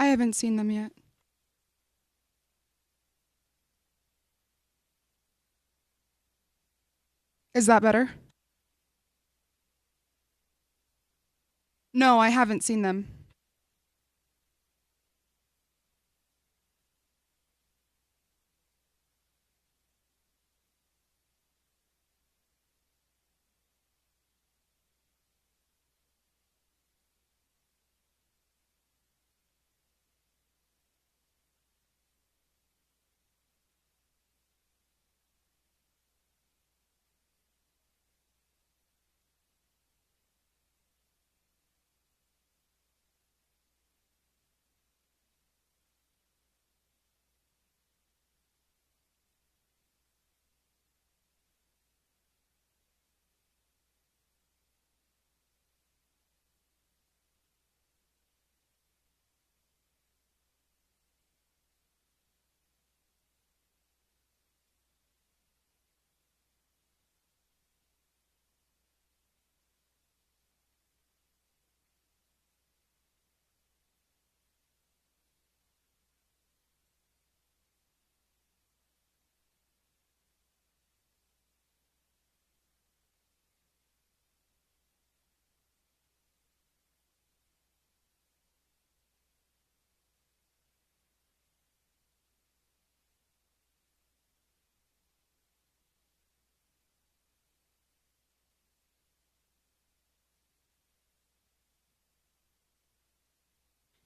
I haven't seen them yet. Is that better? No, I haven't seen them.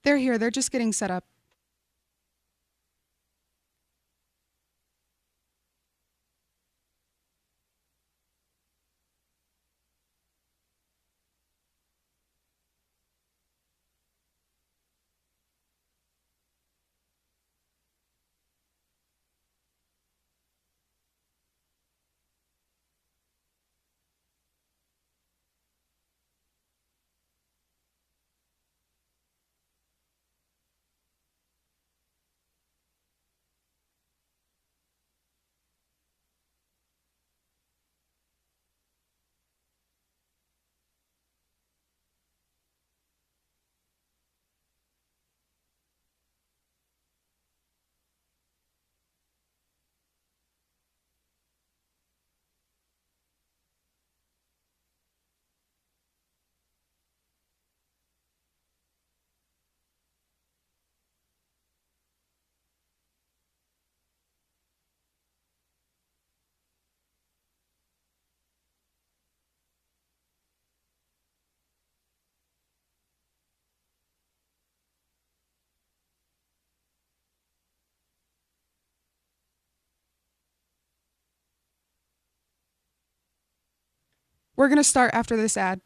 They're here. They're just getting set up. We're going to start after this ad.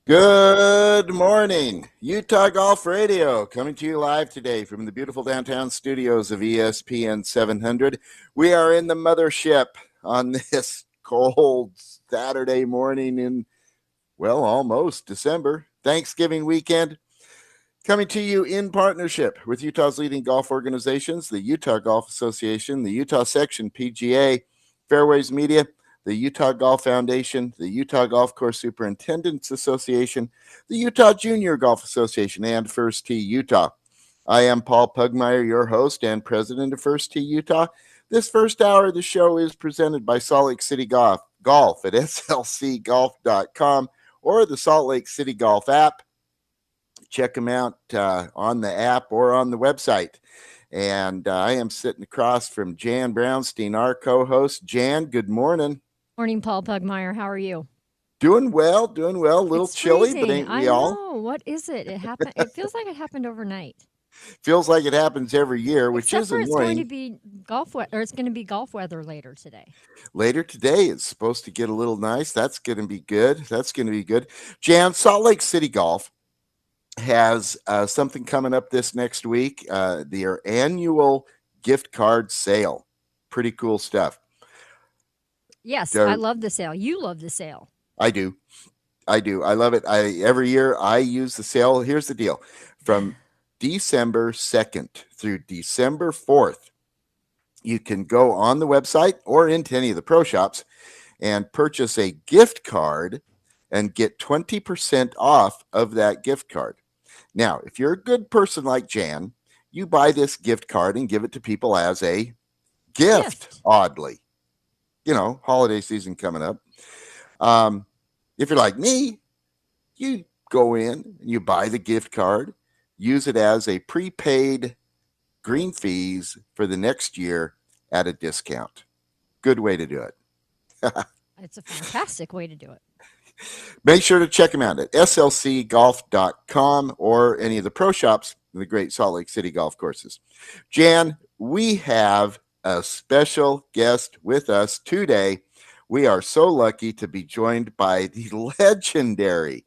Good morning, Utah Golf Radio, coming to you live today from the beautiful downtown studios of ESPN 700. We are in the mothership on this cold Saturday morning in, well, almost December, Thanksgiving weekend. Coming to you in partnership with Utah's leading golf organizations, the Utah Golf Association, the Utah Section PGA, Fairways Media, the Utah Golf Foundation, the Utah Golf Course Superintendents Association, the Utah Junior Golf Association, and First Tee Utah. I am Paul Pugmire, your host and president of First Tee Utah. This first hour of the show is presented by Salt Lake City Golf at slcgolf.com or the Salt Lake City Golf app. Check them out on the app or on the website. And I am sitting across from Jan Brownstein, our co-host. Jan, good morning. Morning, Paul Pugmire. How are you? Doing well. A little It's chilly, freezing. but ain't we I all? know. What is it? It happened. It feels like it happened overnight. Feels like it happens every year, which Except is for it's going to annoying. be golf weather, or it's going to be golf weather later today. Later today, it's supposed to get a little nice. That's going to be good. Jan, Salt Lake City Golf has something coming up this next week. Their annual gift card sale. Pretty cool stuff. Yes, So I love the sale. You love the sale. I do. I love it. Every year I use the sale. Here's the deal. From December 2nd through December 4th, you can go on the website or into any of the pro shops and purchase a gift card and get 20% off of that gift card. Now, if you're a good person like Jan, you buy this gift card and give it to people as a gift. Oddly. Holiday season coming up. If you're like me, you go in and you buy the gift card, use it as a prepaid green fees for the next year at a discount. Good way to do it. It's a fantastic way to do it. Make sure to check them out at slcgolf.com or any of the pro shops in the great Salt Lake City golf courses. Jan, we have a special guest with us today. We are so lucky to be joined by the legendary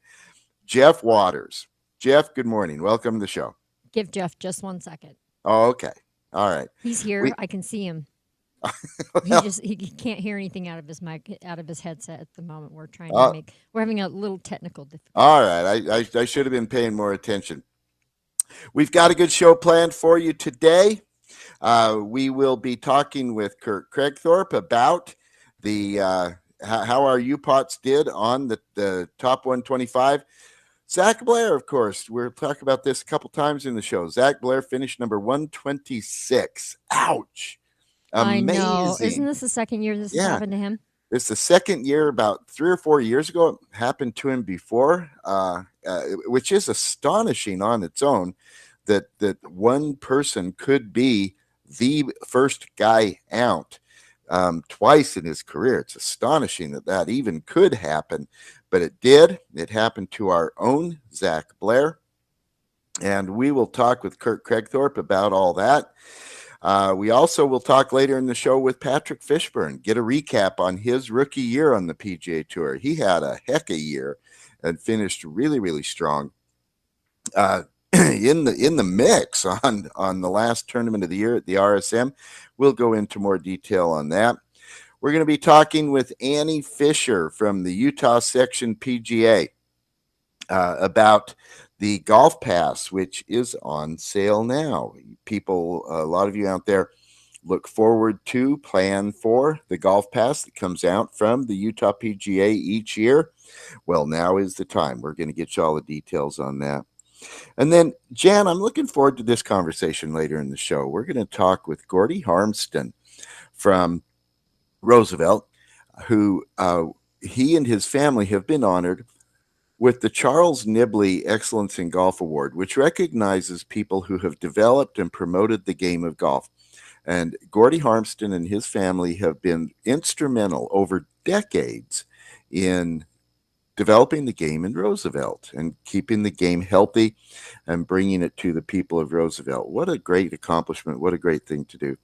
Jeff Waters. Jeff, good morning. Welcome to the show. Give Jeff just 1 second. Oh, okay. All right. He's here. I can see him. He can't hear anything out of his mic, out of his headset at the moment. We're having a little technical difficulty. All right. I should have been paying more attention. We've got a good show planned for you today. We will be talking with Kurt Craigthorpe about the how our U-Pots did on the top 125. Zach Blair, of course, we'll talk about this a couple times in the show. Zach Blair finished number 126. Ouch. Amazing. I know. Isn't this the second year this has happened to him? It's the second year. About 3 or 4 years ago, it happened to him before, which is astonishing on its own that one person could be the first guy out twice in his career. It's astonishing that even could happen, but it did. It happened to our own Zach Blair, and we will talk with Kurt Craigthorpe about all that. We also will talk later in the show with Patrick Fishburne, get a recap on his rookie year on the PGA Tour. He had a heck of a year and finished really, really strong in the mix on the last tournament of the year at the RSM. We'll go into more detail on that. We're going to be talking with Annie Fisher from the Utah Section PGA about the Golf Pass, which is on sale now. People, a lot of you out there, look forward to, plan for the Golf Pass that comes out from the Utah PGA each year. Well, now is the time. We're going to get you all the details on that. And then, Jan, I'm looking forward to this conversation later in the show. We're going to talk with Gordy Harmston from Roosevelt, who he and his family have been honored with the Charles Nibley Excellence in Golf Award, which recognizes people who have developed and promoted the game of golf. And Gordy Harmston and his family have been instrumental over decades in developing the game in Roosevelt and keeping the game healthy and bringing it to the people of Roosevelt. What a great accomplishment. What a great thing to do.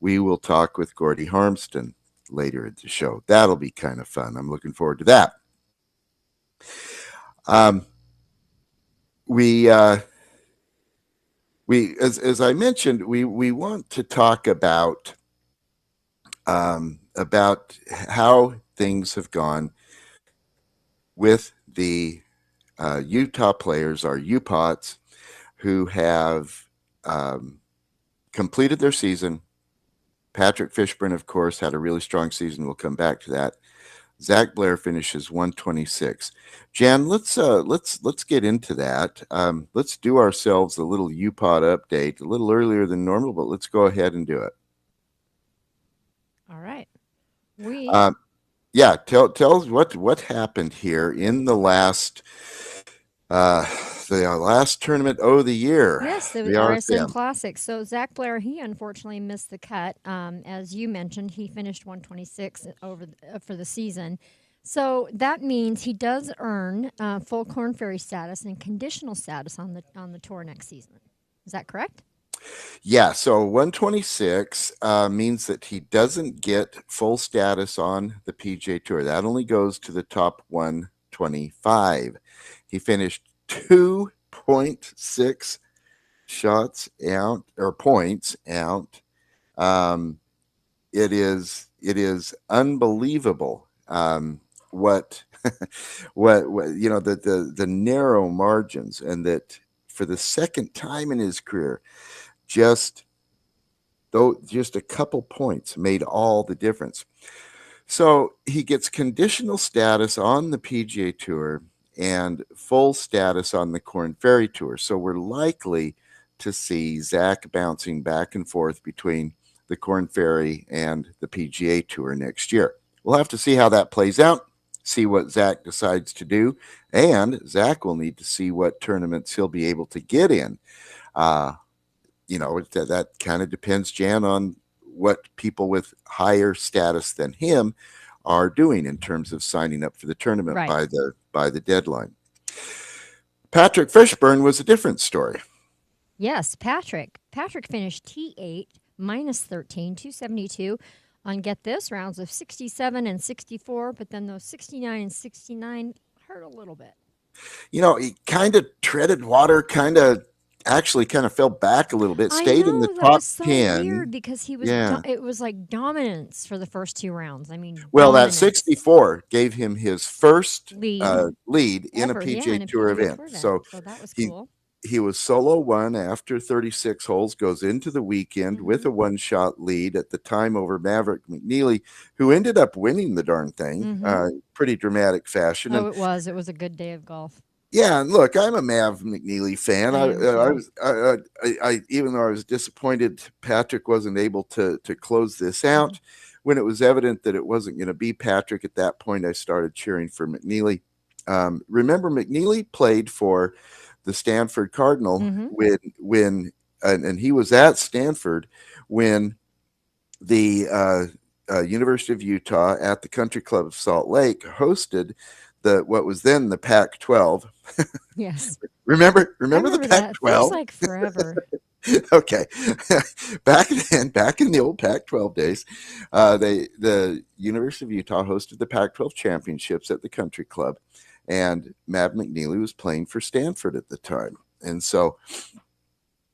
We will talk with Gordy Harmston later in the show. That'll be kind of fun. I'm looking forward to that. As I mentioned, we want to talk about how things have gone with the Utah players, our U-Pots, who have completed their season. Patrick Fishburne, of course, had a really strong season. We'll come back to that. Zach Blair finishes 126. Jan, let's get into that. Let's do ourselves a little U-Pot update, a little earlier than normal, but let's go ahead and do it. All right. Tell us what happened here in the last tournament of the year. Yes, the RSM Classic. So Zach Blair, he unfortunately missed the cut. As you mentioned, he finished 126 for the season. So that means he does earn full Korn Ferry status and conditional status on the tour next season. Is that correct? Yeah, so 126 means that he doesn't get full status on the PGA Tour. That only goes to the top 125. He finished 2.6 shots out or points out Um, it is unbelievable what what the narrow margins, and that for the second time in his career, just just a couple points made all the difference. So he gets conditional status on the PGA Tour and full status on the Korn Ferry Tour. So we're likely to see Zach bouncing back and forth between the Korn Ferry and the PGA Tour next year. We'll have to see how that plays out, see what Zach decides to do, and Zach will need to see what tournaments he'll be able to get in. Uh, that kind of depends, Jan, on what people with higher status than him are doing in terms of signing up for the tournament Right. by the deadline. Patrick Fishburne was a different story. Yes, Patrick. Patrick finished T8 minus 13, 272 on, get this, rounds of 67 and 64, but then those 69 and 69 hurt a little bit. He kind of treaded water, actually fell back a little bit, stayed in the that top was so 10. weird because he was Yeah. it was like dominance for the first two rounds. I mean, Well, that dominance. 64 gave him his first Lead. lead in a Ever, yeah, PGA in a Tour PGA event. Tour event. So that was he cool. he was solo one after 36 holes, goes into the weekend with a one-shot lead at the time over Maverick McNeely, who ended up winning the darn thing, pretty dramatic fashion. Oh, it was a good day of golf. Yeah, and look, I'm a Mav McNeely fan. I am too. I even though I was disappointed Patrick wasn't able to close this out, when it was evident that it wasn't going to be Patrick at that point, I started cheering for McNeely. Remember, McNeely played for the Stanford Cardinal when and he was at Stanford when the University of Utah at the Country Club of Salt Lake hosted what was then the Pac-12. Yes. Remember I remember the that. It feels Pac-12? like forever. Okay. back in the old Pac-12 days, the University of Utah hosted the Pac-12 championships at the Country Club, and Mav McNeely was playing for Stanford at the time. And so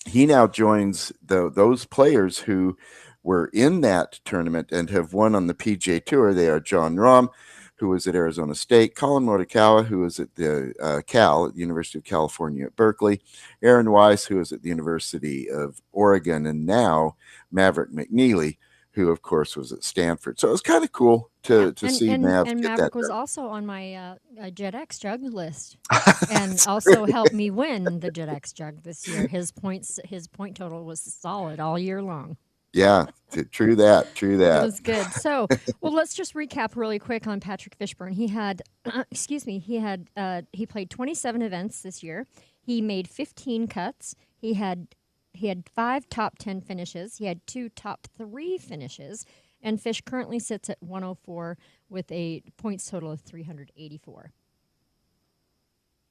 he now joins those players who were in that tournament and have won on the PGA Tour. They are John Rahm, who was at Arizona State, Colin Morikawa, who was at the at the University of California at Berkeley, Aaron Weiss, who was at the University of Oregon, and now Maverick McNeely, who of course was at Stanford. So it was kind of cool to see Mav and get Maverick that was done. also on my Jet X Jug list, and also helped me win the Jet X Jug this year. His point total was solid all year long. Yeah, true that. It was good. So, well, let's just recap really quick on Patrick Fishburne. He had, he played 27 events this year. He made 15 cuts. He had 5 top 10 finishes. He had 2 top 3 finishes. And Fish currently sits at 104 with a points total of 384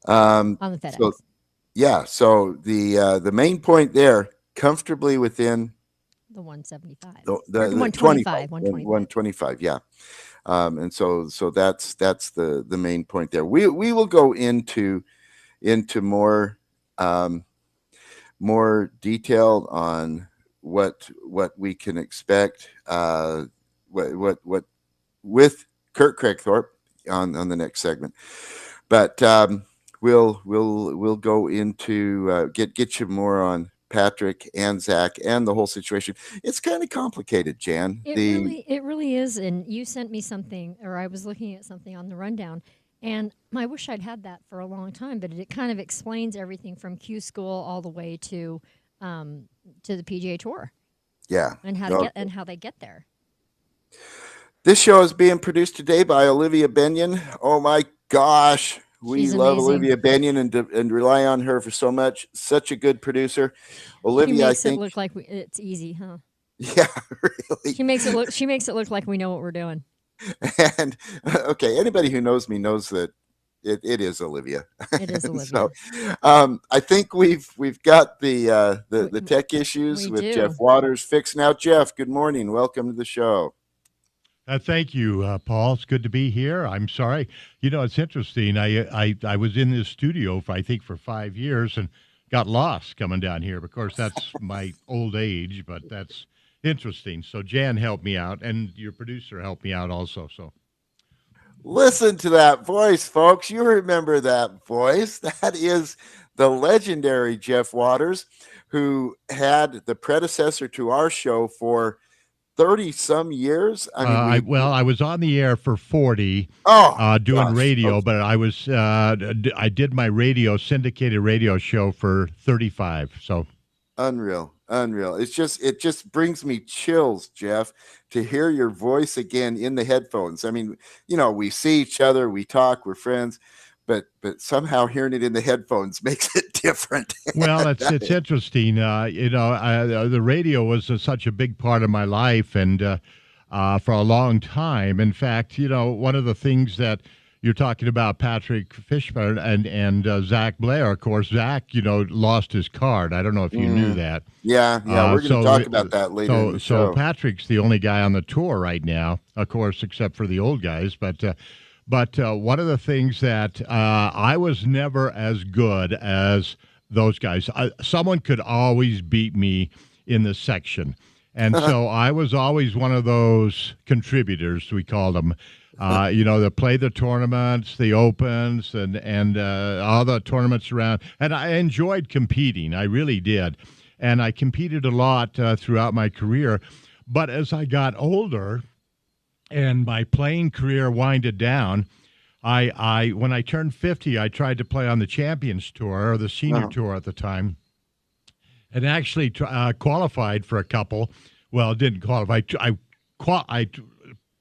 on the FedEx. So, yeah, so the main point there, comfortably within the 175. the 125. 125, yeah. And so that's the main point there. We will go into more more detail on what we can expect what with Kurt Craigthorpe on the next segment. But we'll go into get you more on Patrick and Zach and the whole situation. It's kind of complicated, Jan. It really is. And you sent me something, or I was looking at something on the rundown, and I wish I'd had that for a long time. But it kind of explains everything from Q School all the way to the PGA Tour. Yeah, and how they get there. This show is being produced today by Olivia Benyon. Oh my gosh. She's love amazing. Olivia Benyon and rely on her for so much. Such a good producer. Olivia, she makes I think, it look like it's easy, huh? Yeah, really. She makes it look like we know what we're doing. And okay, anybody who knows me knows that it is Olivia. It is Olivia. So, I think we've got the tech issues with Jeff Waters fixed now. Jeff, good morning. Welcome to the show. Thank you, Paul. It's good to be here. I'm sorry. It's interesting. I was in this studio for 5 years and got lost coming down here. Of course, that's my old age, but that's interesting. So Jan helped me out, and your producer helped me out also. So Listen to that voice, folks. You remember that voice. That is the legendary Jeff Waters, who had the predecessor to our show for 30 some years. I mean, I was on the air for 40, doing gosh, radio, folks. but I did my syndicated radio show for 35. So Unreal. It just brings me chills, Jeff, to hear your voice again in the headphones. I mean, we see each other, we talk, we're friends, but somehow hearing it in the headphones makes it different. well, it's interesting. The radio was such a big part of my life, and for a long time. In fact, one of the things that you're talking about, Patrick Fishburne and Zach Blair. Of course, Zach, lost his card. I don't know if you knew that. Yeah, we're going to talk about that later in the show. So Patrick's the only guy on the tour right now, of course, except for the old guys. But one of the things that I was never as good as those guys. Someone could always beat me in the section. And so I was always one of those contributors, we called them. That play the tournaments, the opens, and all the tournaments around. And I enjoyed competing. I really did. And I competed a lot throughout my career. But as I got older and my playing career winded down, when I turned 50, I tried to play on the Champions Tour, or the Senior Tour at the time, and actually qualified for a couple. Well, didn't qualify.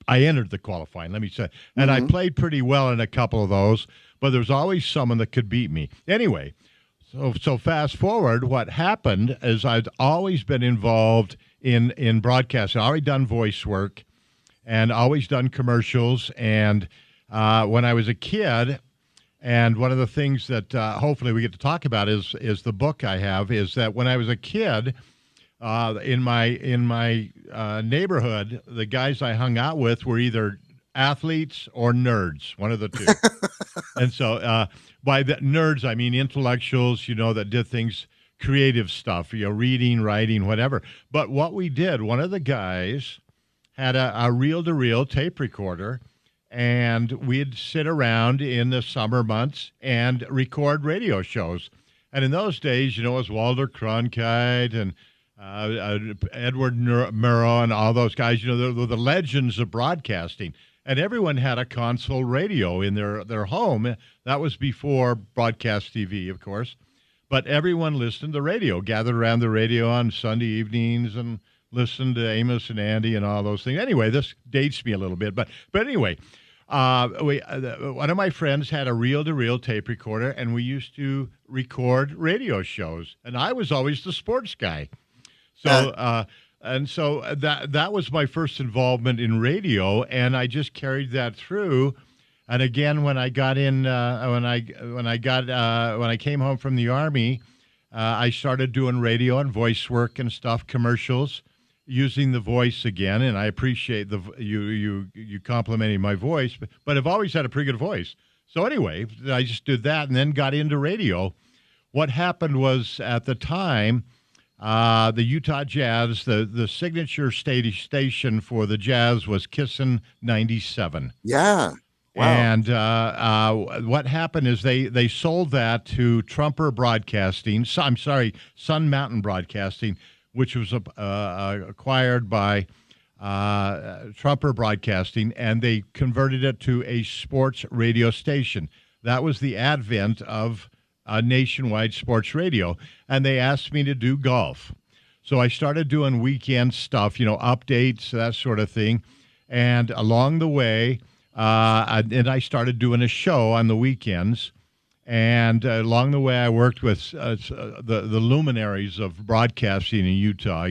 I entered the qualifying, let me say. And I played pretty well in a couple of those, but there's always someone that could beat me. Anyway, so fast forward, what happened is I'd always been involved in broadcasting. I'd already done voice work and always done commercials. And when I was a kid, and one of the things that hopefully we get to talk about is the book I have, is that when I was a kid, in my neighborhood, the guys I hung out with were either athletes or nerds, one of the two. And so by the nerds, I mean intellectuals, that did things, creative stuff, reading, writing, whatever. But what we did, one of the guys had a reel-to-reel tape recorder, and we'd sit around in the summer months and record radio shows. And in those days, it was Walter Cronkite and Edward Murrow and all those guys, they were the legends of broadcasting. And everyone had a console radio in their home. That was before broadcast TV, of course. But everyone listened to the radio, gathered around the radio on Sunday evenings and listened to Amos and Andy and all those things. Anyway, this dates me a little bit. But anyway, one of my friends had a reel-to-reel tape recorder, and we used to record radio shows. And I was always the sports guy. So that was my first involvement in radio, and I just carried that through. And again, when I got in, when I came home from the Army, I started doing radio and voice work and stuff, commercials, using the voice again. And I appreciate you complimenting my voice, but I've always had a pretty good voice. So anyway, I just did that and then got into radio. What happened was, at the time, the Utah Jazz, the signature station for the Jazz was Kissin' 97. Yeah. Wow. And what happened is they sold that to Trumper Broadcasting. Sun Mountain Broadcasting, which was acquired by Trumper Broadcasting, and they converted it to a sports radio station. That was the advent of nationwide sports radio, and they asked me to do golf. So I started doing weekend stuff, updates, that sort of thing. And along the way, I started doing a show on the weekends. And along the way, I worked with the luminaries of broadcasting in Utah,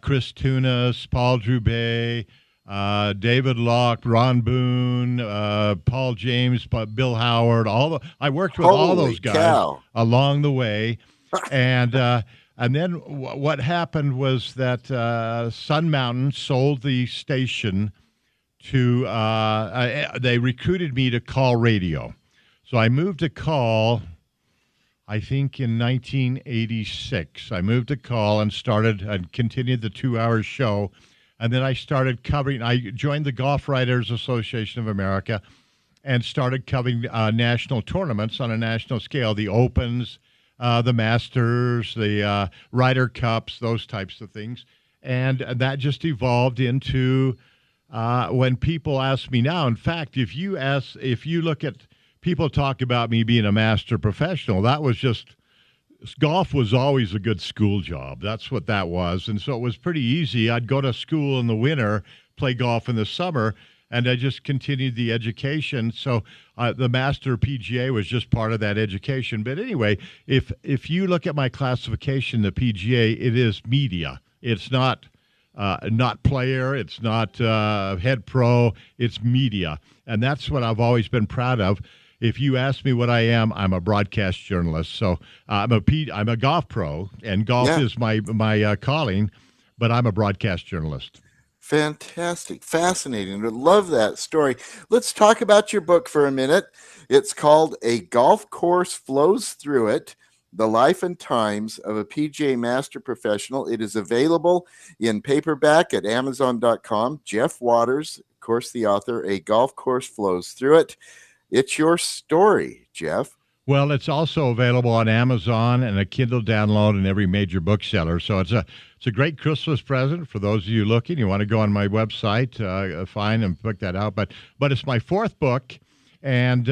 Chris Tunis, Paul Drubay, David Locke, Ron Boone, Paul James, Bill Howard. I worked with all those guys along the way, and then what happened was that Sun Mountain sold the station to. They recruited me to call radio, so I moved to call. I think in 1986. I moved to Call and started and continued the 2-hour show. And then I started covering, I joined the Golf Writers Association of America and started covering national tournaments on a national scale, the Opens, the Masters, the Ryder Cups, those types of things. And that just evolved into when people ask me now. In fact, if you look at people talk about me being a master professional, that was just golf was always a good school job. That's what that was. And so it was pretty easy. I'd go to school in the winter, play golf in the summer, and I just continued the education. So the Master PGA was just part of that education. But anyway, if you look at my classification, the PGA, it is media. It's not player. It's not head pro. It's media. And that's what I've always been proud of. If you ask me what I am, I'm a broadcast journalist. So I'm a golf pro, and golf is my calling, but I'm a broadcast journalist. Fantastic. Fascinating. I love that story. Let's talk about your book for a minute. It's called A Golf Course Flows Through It, The Life and Times of a PGA Master Professional. It is available in paperback at Amazon.com. Jeff Waters, of course, the author, A Golf Course Flows Through It. It's your story, Jeff. Well, it's also available on Amazon and a Kindle download in every major bookseller. So it's a great Christmas present for those of you looking. You want to go on my website, find and pick that out. But it's my fourth book, and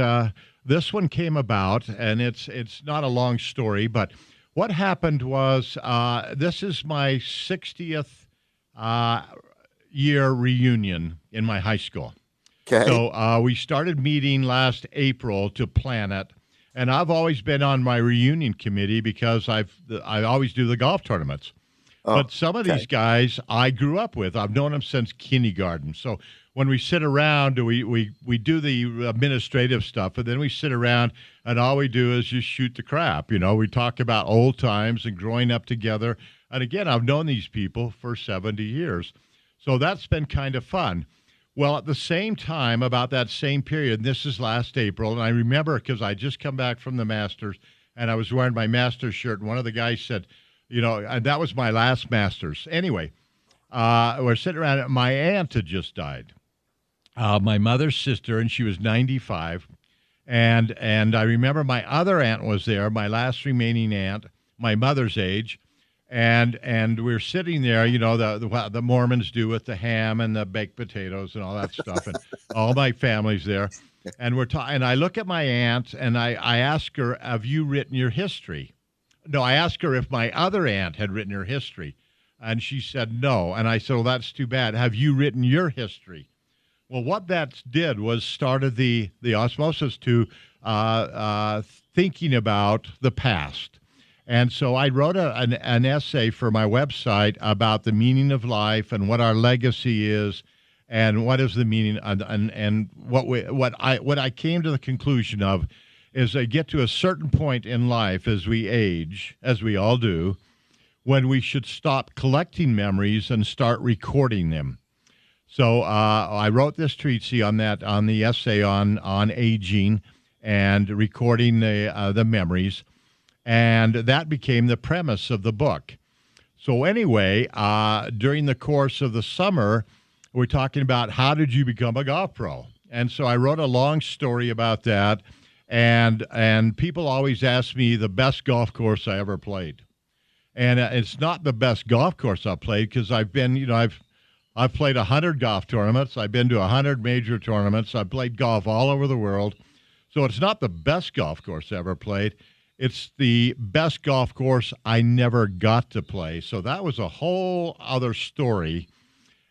this one came about, and it's not a long story. But what happened was this is my 60th year reunion in my high school. Okay. So we started meeting last April to plan it, and I've always been on my reunion committee because I always do the golf tournaments. But some of these guys I grew up with. I've known them since kindergarten. So when we sit around, we do the administrative stuff, and then we sit around, and all we do is just shoot the crap. You know, we talk about old times and growing up together. And again, I've known these people for 70 years. So that's been kind of fun. Well, at the same time, about that same period, this is last April, and I remember because I just come back from the Masters, and I was wearing my Masters shirt, and one of the guys said, you know, and that was my last Masters. Anyway, we're sitting around, and my aunt had just died, my mother's sister, and she was 95, and I remember my other aunt was there, my last remaining aunt, my mother's age, and we're sitting there, you know, the Mormons do with the ham and the baked potatoes and all that stuff, and all my family's there, and we're talking. And I look at my aunt, and I ask her, "Have you written your history?" No, I asked her if my other aunt had written her history, and she said no. And I said, "Well, that's too bad. Have you written your history?" Well, what that did was started the osmosis to thinking about the past. And so I wrote an essay for my website about the meaning of life and what our legacy is, and what is the meaning, and what I came to the conclusion of is I get to a certain point in life as we age, as we all do, when we should stop collecting memories and start recording them. So I wrote this treatise on the essay on aging and recording the memories. And that became the premise of the book. So anyway, during the course of the summer, we're talking about how did you become a golf pro? And so I wrote a long story about that. And people always ask me the best golf course I ever played. And it's not the best golf course I've played because I've been, you know, I've played 100 golf tournaments. I've been to 100 major tournaments. I've played golf all over the world. So it's not the best golf course I ever played. It's the best golf course I never got to play. So that was a whole other story.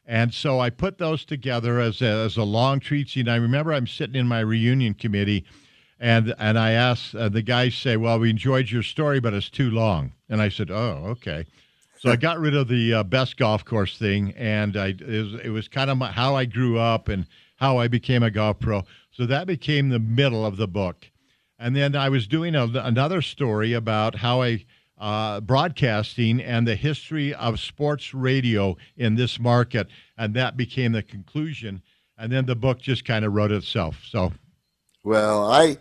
And so I put those together as a long treatise. And I remember I'm sitting in my reunion committee, and I asked the guys say, "Well, we enjoyed your story, but it's too long." And I said, "Oh, okay." So I got rid of the best golf course thing, and it was kind of how I grew up and how I became a golf pro. So that became the middle of the book. And then I was doing another story about how broadcasting and the history of sports radio in this market, and that became the conclusion. And then the book just kind of wrote itself. So, Well, I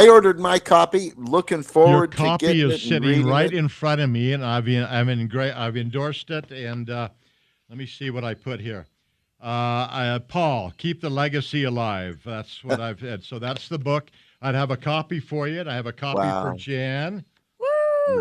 ordered my copy. Looking Your forward to copy getting is it and sitting reading right it. in front of me, and I've endorsed it. And let me see what I put here. Paul, keep the legacy alive. That's what I've had. So that's the book. I'd have a copy for you, and I have a copy for Wow. Jan. Woo!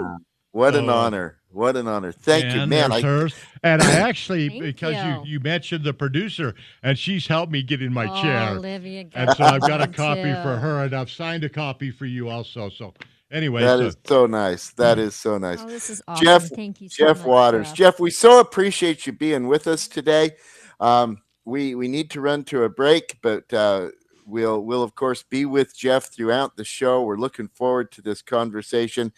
Wow. What an So honor. What an honor. Thank you, Jan, man. there's hers. And I actually, Thank because you you. you mentioned the producer, and she's helped me get in my Oh, chair. Olivia And got so I've got a mine copy for too. her, and I've signed a copy for you also. So anyway, That so is so nice. That is so nice. Oh, this is Jeff awesome. Thank you so Jeff much, Waters. Jeff. Jeff, we so appreciate you being with us today. We need to run to a break, but we'll of course be with Jeff throughout the show. We're looking forward to this conversation.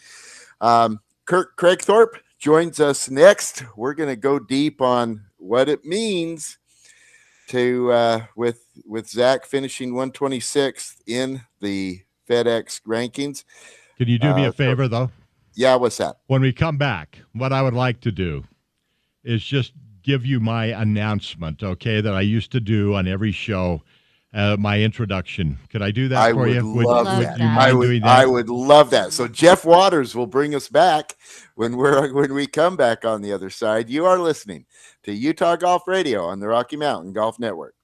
Kirk Craigthorpe joins us next. We're going to go deep on what it means to with Zach finishing 126th in the FedEx rankings. can you do me a favor, though? Yeah, what's that? When we come back, what I would like to do is just give you my announcement, okay, that I used to do on every show, my introduction. Could I do that I for would you? love Love that. You that. mind doing that? I would love that. So Jeff Waters will bring us back when we come back on the other side. You are listening to Utah Golf Radio on the Rocky Mountain Golf Network.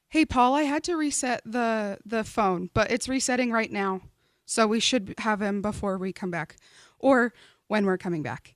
Hey, Paul, I had to reset the phone, but it's resetting right now. So we should have him before we come back or when we're coming back.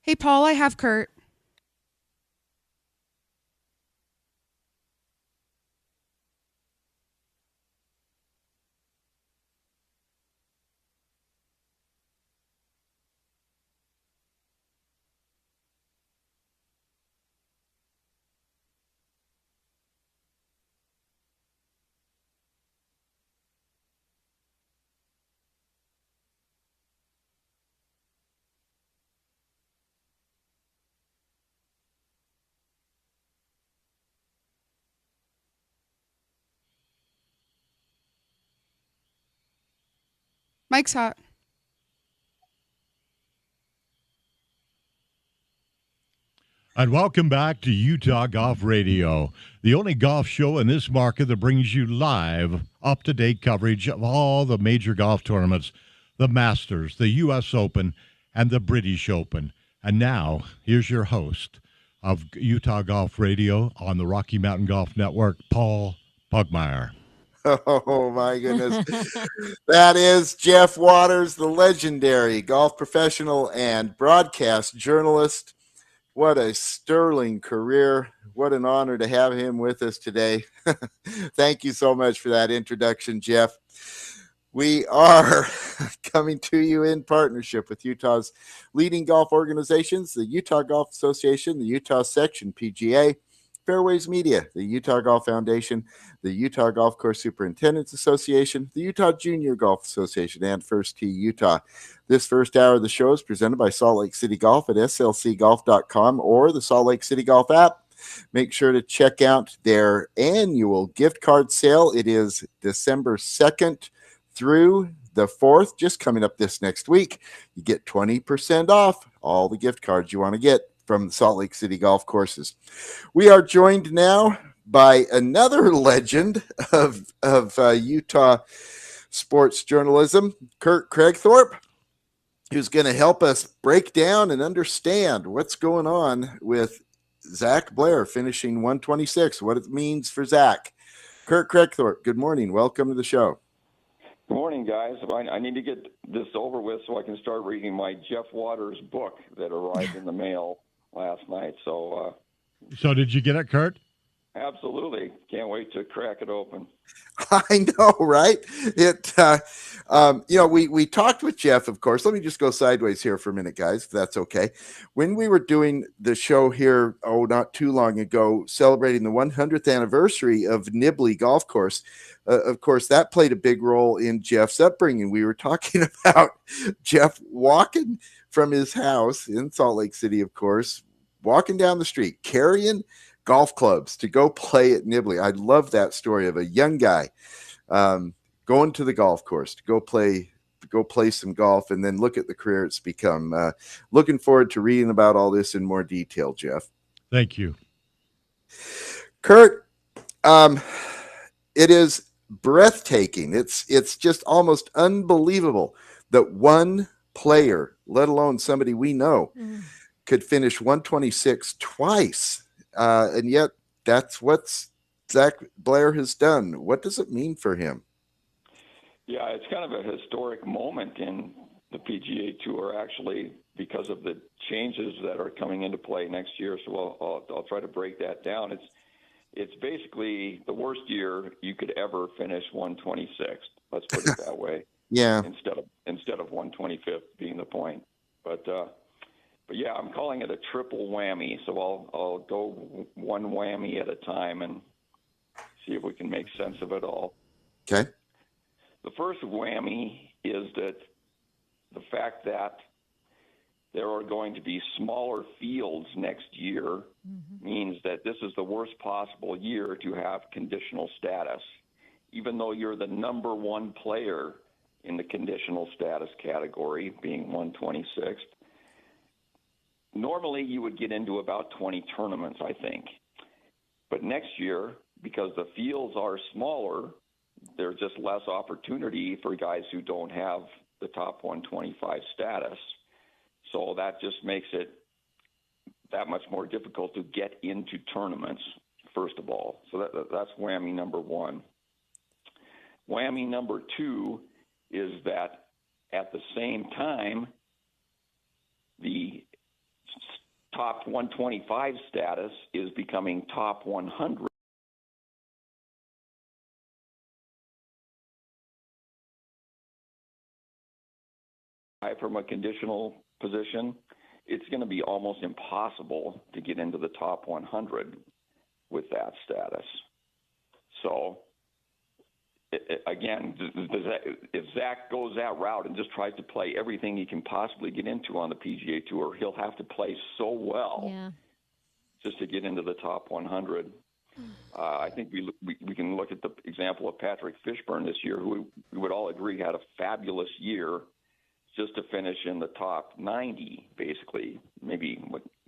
Hey, Paul, I have Kurt. Mike's hot. And welcome back to Utah Golf Radio, the only golf show in this market that brings you live, up-to-date coverage of all the major golf tournaments, the Masters, the U.S. Open, and the British Open. And now, here's your host of Utah Golf Radio on the Rocky Mountain Golf Network, Paul Pugmire. Oh, my goodness. That is Jeff Waters, the legendary golf professional and broadcast journalist. What a sterling career. What an honor to have him with us today. Thank you so much for that introduction, Jeff. We are coming to you in partnership with Utah's leading golf organizations, the Utah Golf Association, the Utah Section PGA, Fairways Media, the Utah Golf Foundation, the Utah Golf Course Superintendents Association, the Utah Junior Golf Association, and First Tee Utah. This first hour of the show is presented by Salt Lake City Golf at slcgolf.com or the Salt Lake City Golf app. Make sure to check out their annual gift card sale. It is December 2nd through the 4th, just coming up this next week. You get 20% off all the gift cards you want to get from the Salt Lake City golf courses. We are joined now by another legend of Utah sports journalism, Kurt Craigthorpe, who's going to help us break down and understand what's going on with Zach Blair finishing 126, what it means for Zach. Kurt Craigthorpe, good morning. Welcome to the show. Good morning, guys. I need to get this over with so I can start reading my Jeff Waters book that arrived in the mail last night. So did you get it, Kurt? Absolutely. Can't wait to crack it open. I know, right? We talked with Jeff, of course. Let me just go sideways here for a minute, guys, if that's okay. When we were doing the show here, not too long ago, celebrating the 100th anniversary of Nibley Golf Course, of course, that played a big role in Jeff's upbringing. We were talking about Jeff walking from his house in Salt Lake City, of course, walking down the street, carrying golf clubs to go play at Nibley. I love that story of a young guy going to the golf course to go play some golf, and then look at the career it's become. Looking forward to reading about all this in more detail, Jeff. Thank you. Kurt, it is breathtaking. It's just almost unbelievable that one player, let alone somebody we know, could finish 126 twice. And yet that's what Zach Blair has done. What does it mean for him? Yeah, it's kind of a historic moment in the PGA Tour, actually, because of the changes that are coming into play next year. So I'll try to break that down. It's basically the worst year you could ever finish 126th. Let's put it that way. Yeah. Instead of 125th being the point. But yeah, I'm calling it a triple whammy. So I'll go one whammy at a time and see if we can make sense of it all. Okay. The first whammy is that the fact that there are going to be smaller fields next year means that this is the worst possible year to have conditional status. Even though you're the number one player in the conditional status category, being 126th, normally you would get into about 20 tournaments, I think. But next year, because the fields are smaller, there's just less opportunity for guys who don't have the top 125 status. So that just makes it that much more difficult to get into tournaments, first of all. So that's whammy number one. Whammy number two is that at the same time, the top 125 status is becoming top 100. From a conditional position, it's going to be almost impossible to get into the top 100 with that status. So, again, if Zach goes that route and just tries to play everything he can possibly get into on the PGA Tour, he'll have to play so well just to get into the top 100. I think we can look at the example of Patrick Fishburne this year, who we would all agree had a fabulous year, just to finish in the top 90, basically, maybe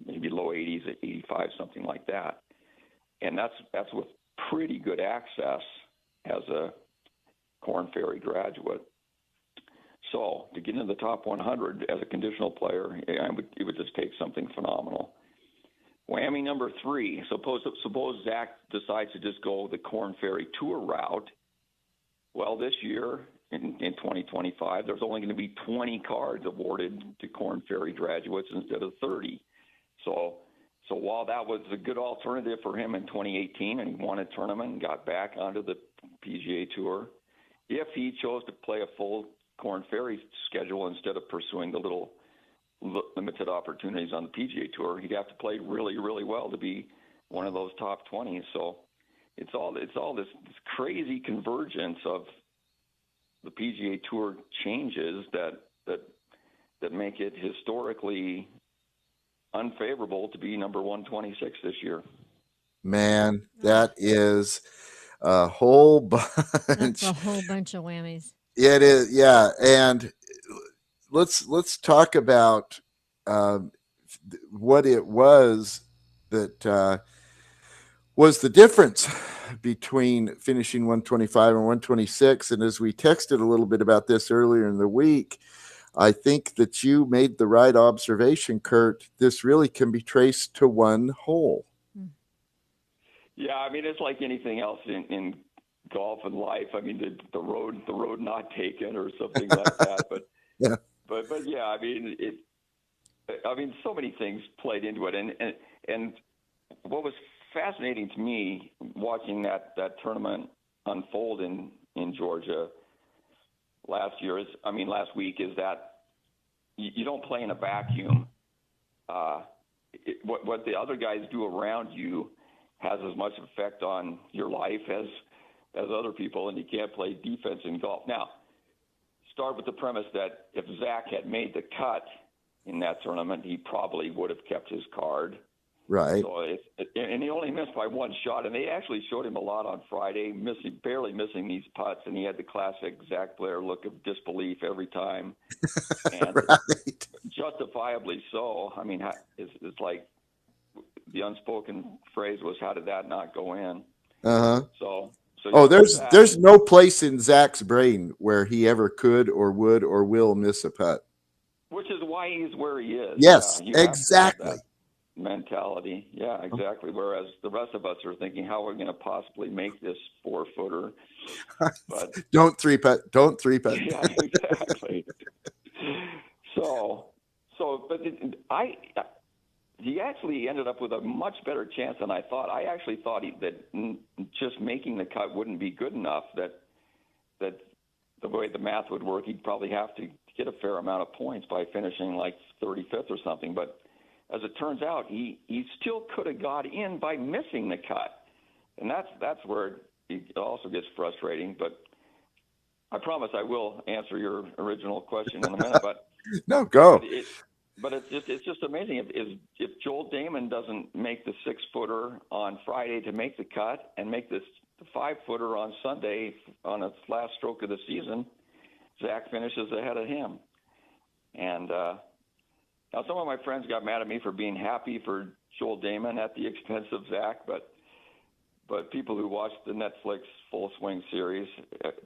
low 80s, 85, something like that, and that's with pretty good access as a Korn Ferry graduate. So to get into the top 100 as a conditional player, it would just take something phenomenal. Whammy number 3. Suppose Zach decides to just go the Korn Ferry Tour route. Well, this year in 2025, there's only going to be 20 cards awarded to Korn Ferry graduates instead of 30. So while that was a good alternative for him in 2018, and he won a tournament and got back onto the PGA Tour, if he chose to play a full Korn Ferry schedule instead of pursuing the little limited opportunities on the PGA Tour, he'd have to play really, really well to be one of those top 20. So it's all this crazy convergence of the PGA Tour changes that make it historically unfavorable to be number 126 this year. Man, that is a whole bunch. That's a whole bunch of whammies. Yeah, it is. Yeah, and let's talk about what it was that was the difference between finishing 125 and 126. And as we texted a little bit about this earlier in the week, I think that you made the right observation, Kurt. This really can be traced to one hole. Yeah, I mean, it's like anything else in golf and life. I mean, the road not taken or something like that. But yeah, but yeah, I mean, so many things played into it, and what was fascinating to me watching that tournament unfold in Georgia last week is that you don't play in a vacuum. What the other guys do around you has as much effect on your life as other people, and you can't play defense in golf. Now, start with the premise that if Zach had made the cut in that tournament, he probably would have kept his card. Right. So and he only missed by one shot, and they actually showed him a lot on Friday, barely missing these putts, and he had the classic Zach Blair look of disbelief every time, and right. Justifiably so. I mean, it's like the unspoken phrase was, "How did that not go in?" So there's no place in Zach's brain where he ever could or would or will miss a putt. Which is why he's where he is. Yes, yeah, exactly. Mentality. Yeah, exactly. Whereas the rest of us are thinking, how are we going to possibly make this 4-footer? But Don't three putt. Yeah, exactly. But he actually ended up with a much better chance than I thought. I actually thought that just making the cut wouldn't be good enough, that the way the math would work, he'd probably have to get a fair amount of points by finishing like 35th or something. But as it turns out, he still could have got in by missing the cut. And that's where it also gets frustrating. But I promise I will answer your original question in a minute. But no, go. But it's just amazing if Joel Damon doesn't make the 6-footer on Friday to make the cut and make the 5-footer on Sunday on its last stroke of the season, Zach finishes ahead of him. And now some of my friends got mad at me for being happy for Joel Damon at the expense of Zach, but people who watch the Netflix Full Swing series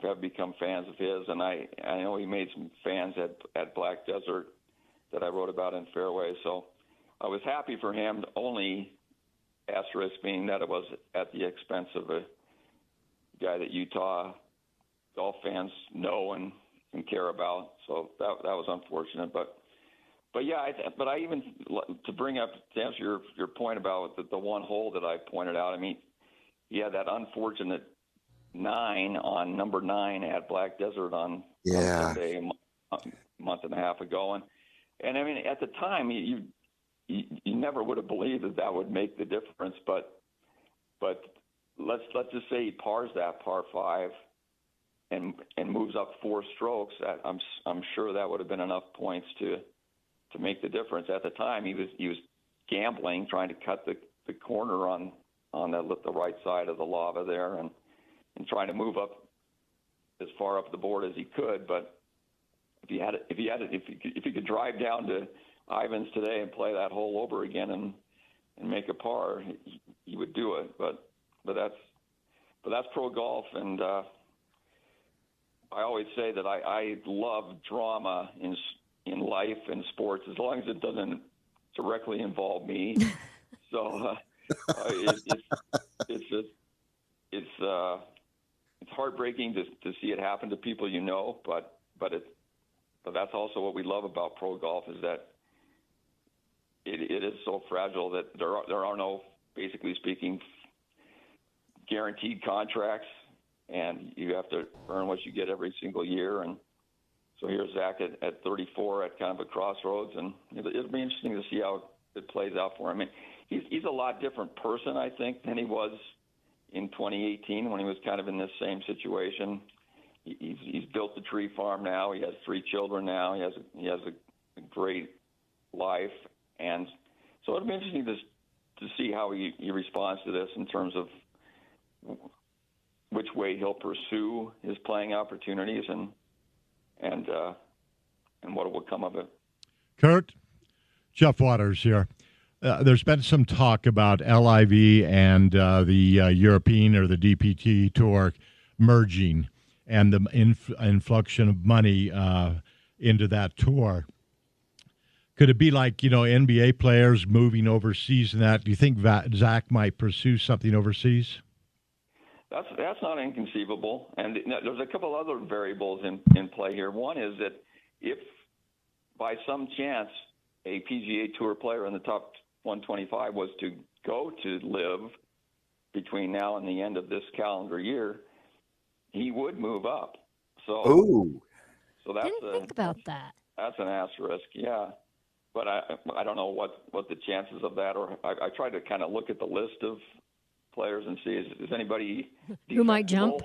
have become fans of his, and I know he made some fans at Black Desert that I wrote about in Fairway. So I was happy for him, only asterisk being that it was at the expense of a guy that Utah golf fans know and care about. So that was unfortunate. But yeah, I even, to answer your point about the one hole that I pointed out, I mean, he had that unfortunate 9 on number 9 at Black Desert on Sunday a month and a half ago. And I mean, at the time, you never would have believed that would make the difference. But let's just say he pars that par 5 and moves up 4 strokes. I'm sure that would have been enough points to make the difference. At the time, he was gambling, trying to cut the corner on on the right side of the lava there, and trying to move up as far up the board as he could. But if he could drive down to Ivans today and play that hole over again and make a par, he would do it. But that's pro golf, and I always say that I love drama in life and sports as long as it doesn't directly involve me. So it's heartbreaking to see it happen to people you know, but that's also what we love about pro golf, is that it is so fragile that there are no, basically speaking, guaranteed contracts, and you have to earn what you get every single year. And so here's Zach at 34 at kind of a crossroads, and it'll be interesting to see how it plays out for him. I mean, he's a lot different person, I think, than he was in 2018 when he was kind of in this same situation. He's built the tree farm now. He has 3 children now. He has a great life, and so it'll be interesting to see how he responds to this in terms of which way he'll pursue his playing opportunities and what will come of it. Kurt, Jeff Waters here. There's been some talk about LIV and the European or the DPT Tour merging and the influx of money into that tour. Could it be like, NBA players moving overseas and that? Do you think Zach might pursue something overseas? That's not inconceivable. And there's a couple other variables in play here. One is that if by some chance a PGA Tour player in the top 125 was to go to live between now and the end of this calendar year, he would move up. So that's Didn't think about that. That's an asterisk, yeah. But I don't know what the chances of that are. I tried to kind of look at the list of players and see is anybody who might jump.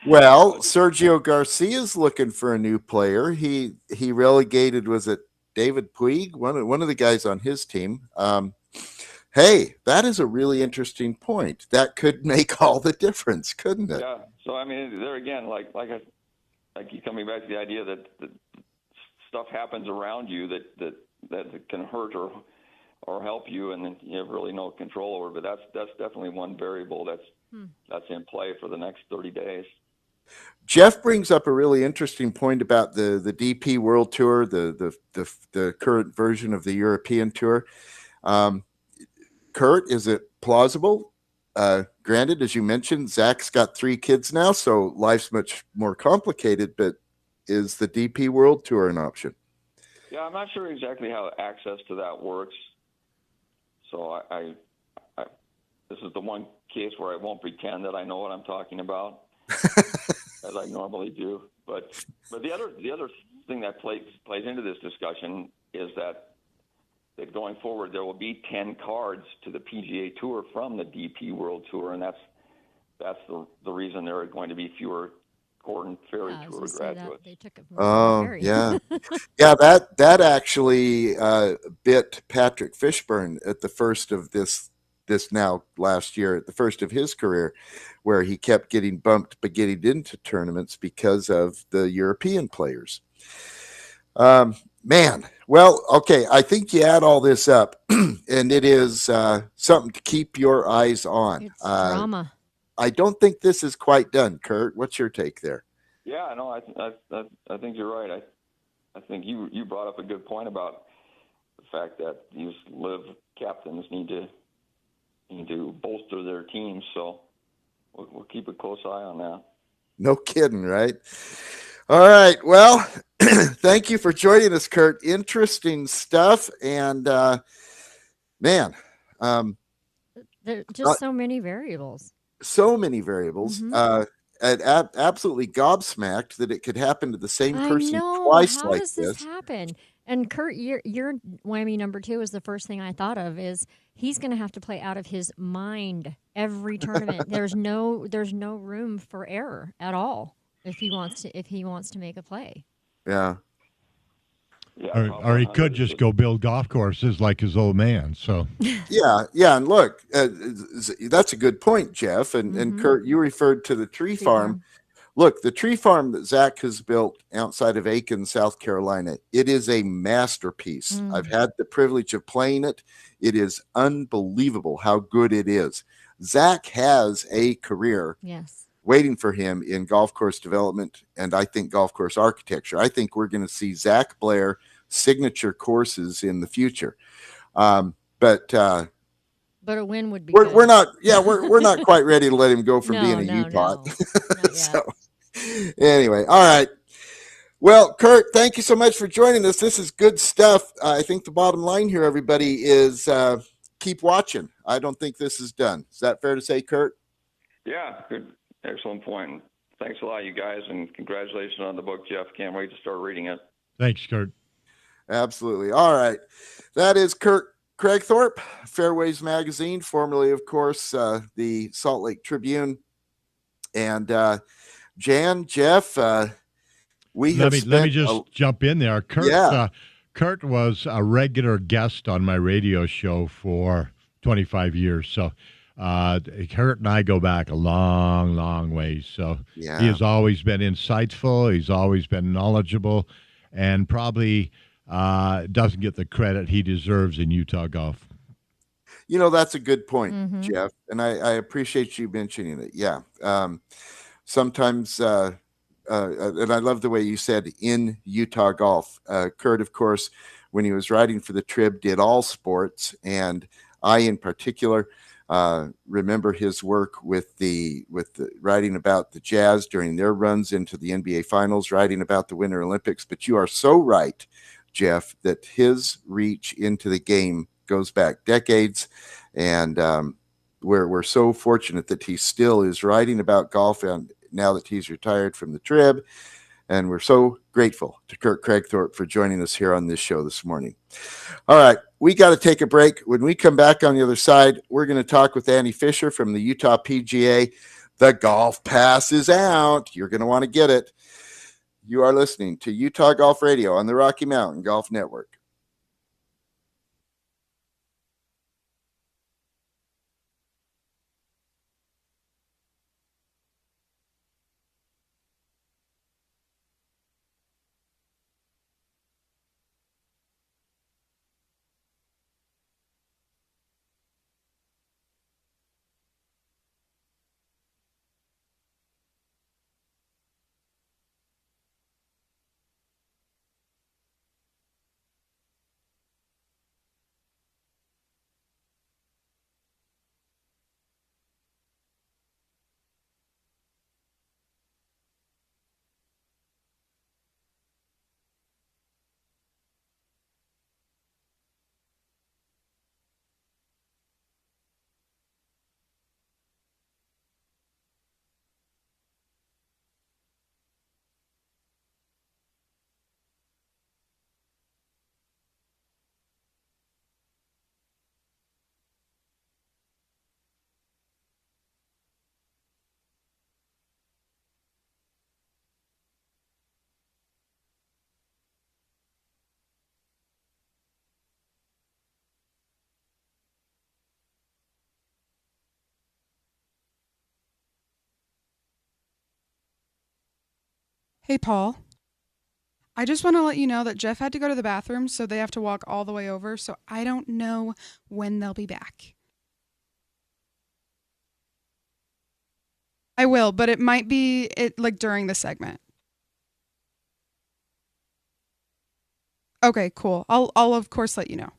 Well, Sergio Garcia's looking for a new player. He relegated, was it David Puig, one of the guys on his team. Hey, that is a really interesting point. That could make all the difference, couldn't it? Yeah. So I mean, there again, like I keep coming back to the idea that stuff happens around you that can hurt or help you, and then you have really no control over. But that's definitely one variable that's in play for the next 30 days. Jeff brings up a really interesting point about the DP World Tour, the current version of the European Tour. Kurt, is it plausible? Granted, as you mentioned, Zach's got 3 kids now, so life's much more complicated, but is the DP World Tour an option? Yeah, I'm not sure exactly how access to that works. So I this is the one case where I won't pretend that I know what I'm talking about, as I normally do. But the other thing that plays into this discussion is that going forward there will be 10 cards to the PGA Tour from the DP World Tour, and that's the reason there are going to be fewer Gordon Ferry Tour graduates. They took it from Oh, yeah. Yeah, that actually bit Patrick Fishburne at the first of this now last year, at the first of his career, where he kept getting bumped but getting into tournaments because of the European players. Man, well, okay, I think you add all this up, and it is something to keep your eyes on. It's drama. I don't think this is quite done, Kurt. What's your take there? Yeah, no, I think you're right. I think you brought up a good point about the fact that these live captains need to bolster their teams. So we'll keep a close eye on that. No kidding, right? All right. Well, thank you for joining us, Kurt. Interesting stuff, and man, there are just so many variables. So many variables. And absolutely gobsmacked that it could happen to the same person twice How like does this happen? And Kurt, your whammy number 2 is the first thing I thought of. Is he's going to have to play out of his mind every tournament. There's no room for error at all if he wants to make a play. Yeah. Yeah, top Or he 100 could is just go build golf courses like his old man. So Yeah, and look, that's a good point, Jeff. And Mm-hmm. Kurt, you referred to the tree Tree farm. farm. Look, the tree farm that Zach has built outside of Aiken, South Carolina, it is a masterpiece. I've had the privilege of playing it. It is unbelievable how good it is. Zach has a career Yes. waiting for him in golf course development and I think golf course architecture. I think we're going to see Zach Blair signature courses in the future. But But a win would be we're, good. we're not, yeah, we're not quite ready to let him go from being No, a no, Utah. no. Not yet. So anyway, all right. Well, Kurt, thank you so much for joining us. This is good stuff. I think the bottom line here, everybody, is keep watching. I don't think this is done. Is that fair to say, Kurt? Yeah, good, excellent point. Thanks a lot, you guys, and congratulations on the book, Jeff. Can't wait to start reading it. thanks, Kurt. Absolutely. All right. That is Kurt Craigthorpe, Fairways Magazine, formerly, of course, the Salt Lake Tribune. And Jan, Jeff, we Let have me spent just jump in there. yeah. Kurt was a regular guest on my radio show for 25 years. So Kurt and I go back a long, long ways. So he has always been insightful. He's always been knowledgeable, and probably doesn't get the credit he deserves in Utah golf. You know, that's a good point, Jeff. And I appreciate you mentioning it. Yeah. Sometimes, and I love the way you said in Utah golf. Kurt, of course, when he was writing for the Trib, did all sports. And I, in particular, remember his work with the writing about the Jazz during their runs into the NBA Finals, writing about the Winter Olympics. But you are so right, Jeff, that his reach into the game goes back decades, and we're so fortunate that he still is writing about golf, and now that he's retired from the Trib. And we're so grateful to Kurt Craigthorpe for joining us here on this show this morning. All right, we got to take a break. When we come back on the other side, we're going to talk with Annie Fisher from the Utah PGA. The Golf Pass is out. You're going to want to get it. You are listening to Utah Golf Radio on the Rocky Mountain Golf Network. Hey, Paul. I just want to let you know that Jeff had to go to the bathroom, so they have to walk all the way over. So I don't know when they'll be back. I will, but it might be like during the segment. Okay, cool. I'll of course let you know.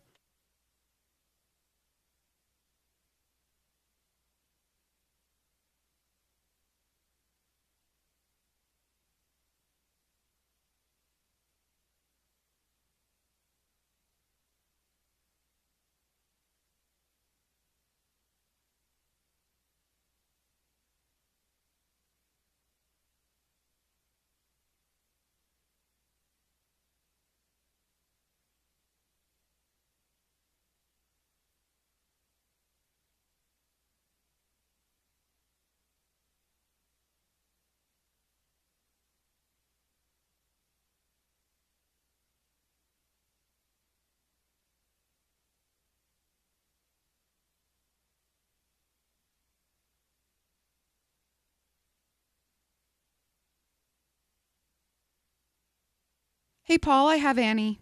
Hey, Paul, I have Annie.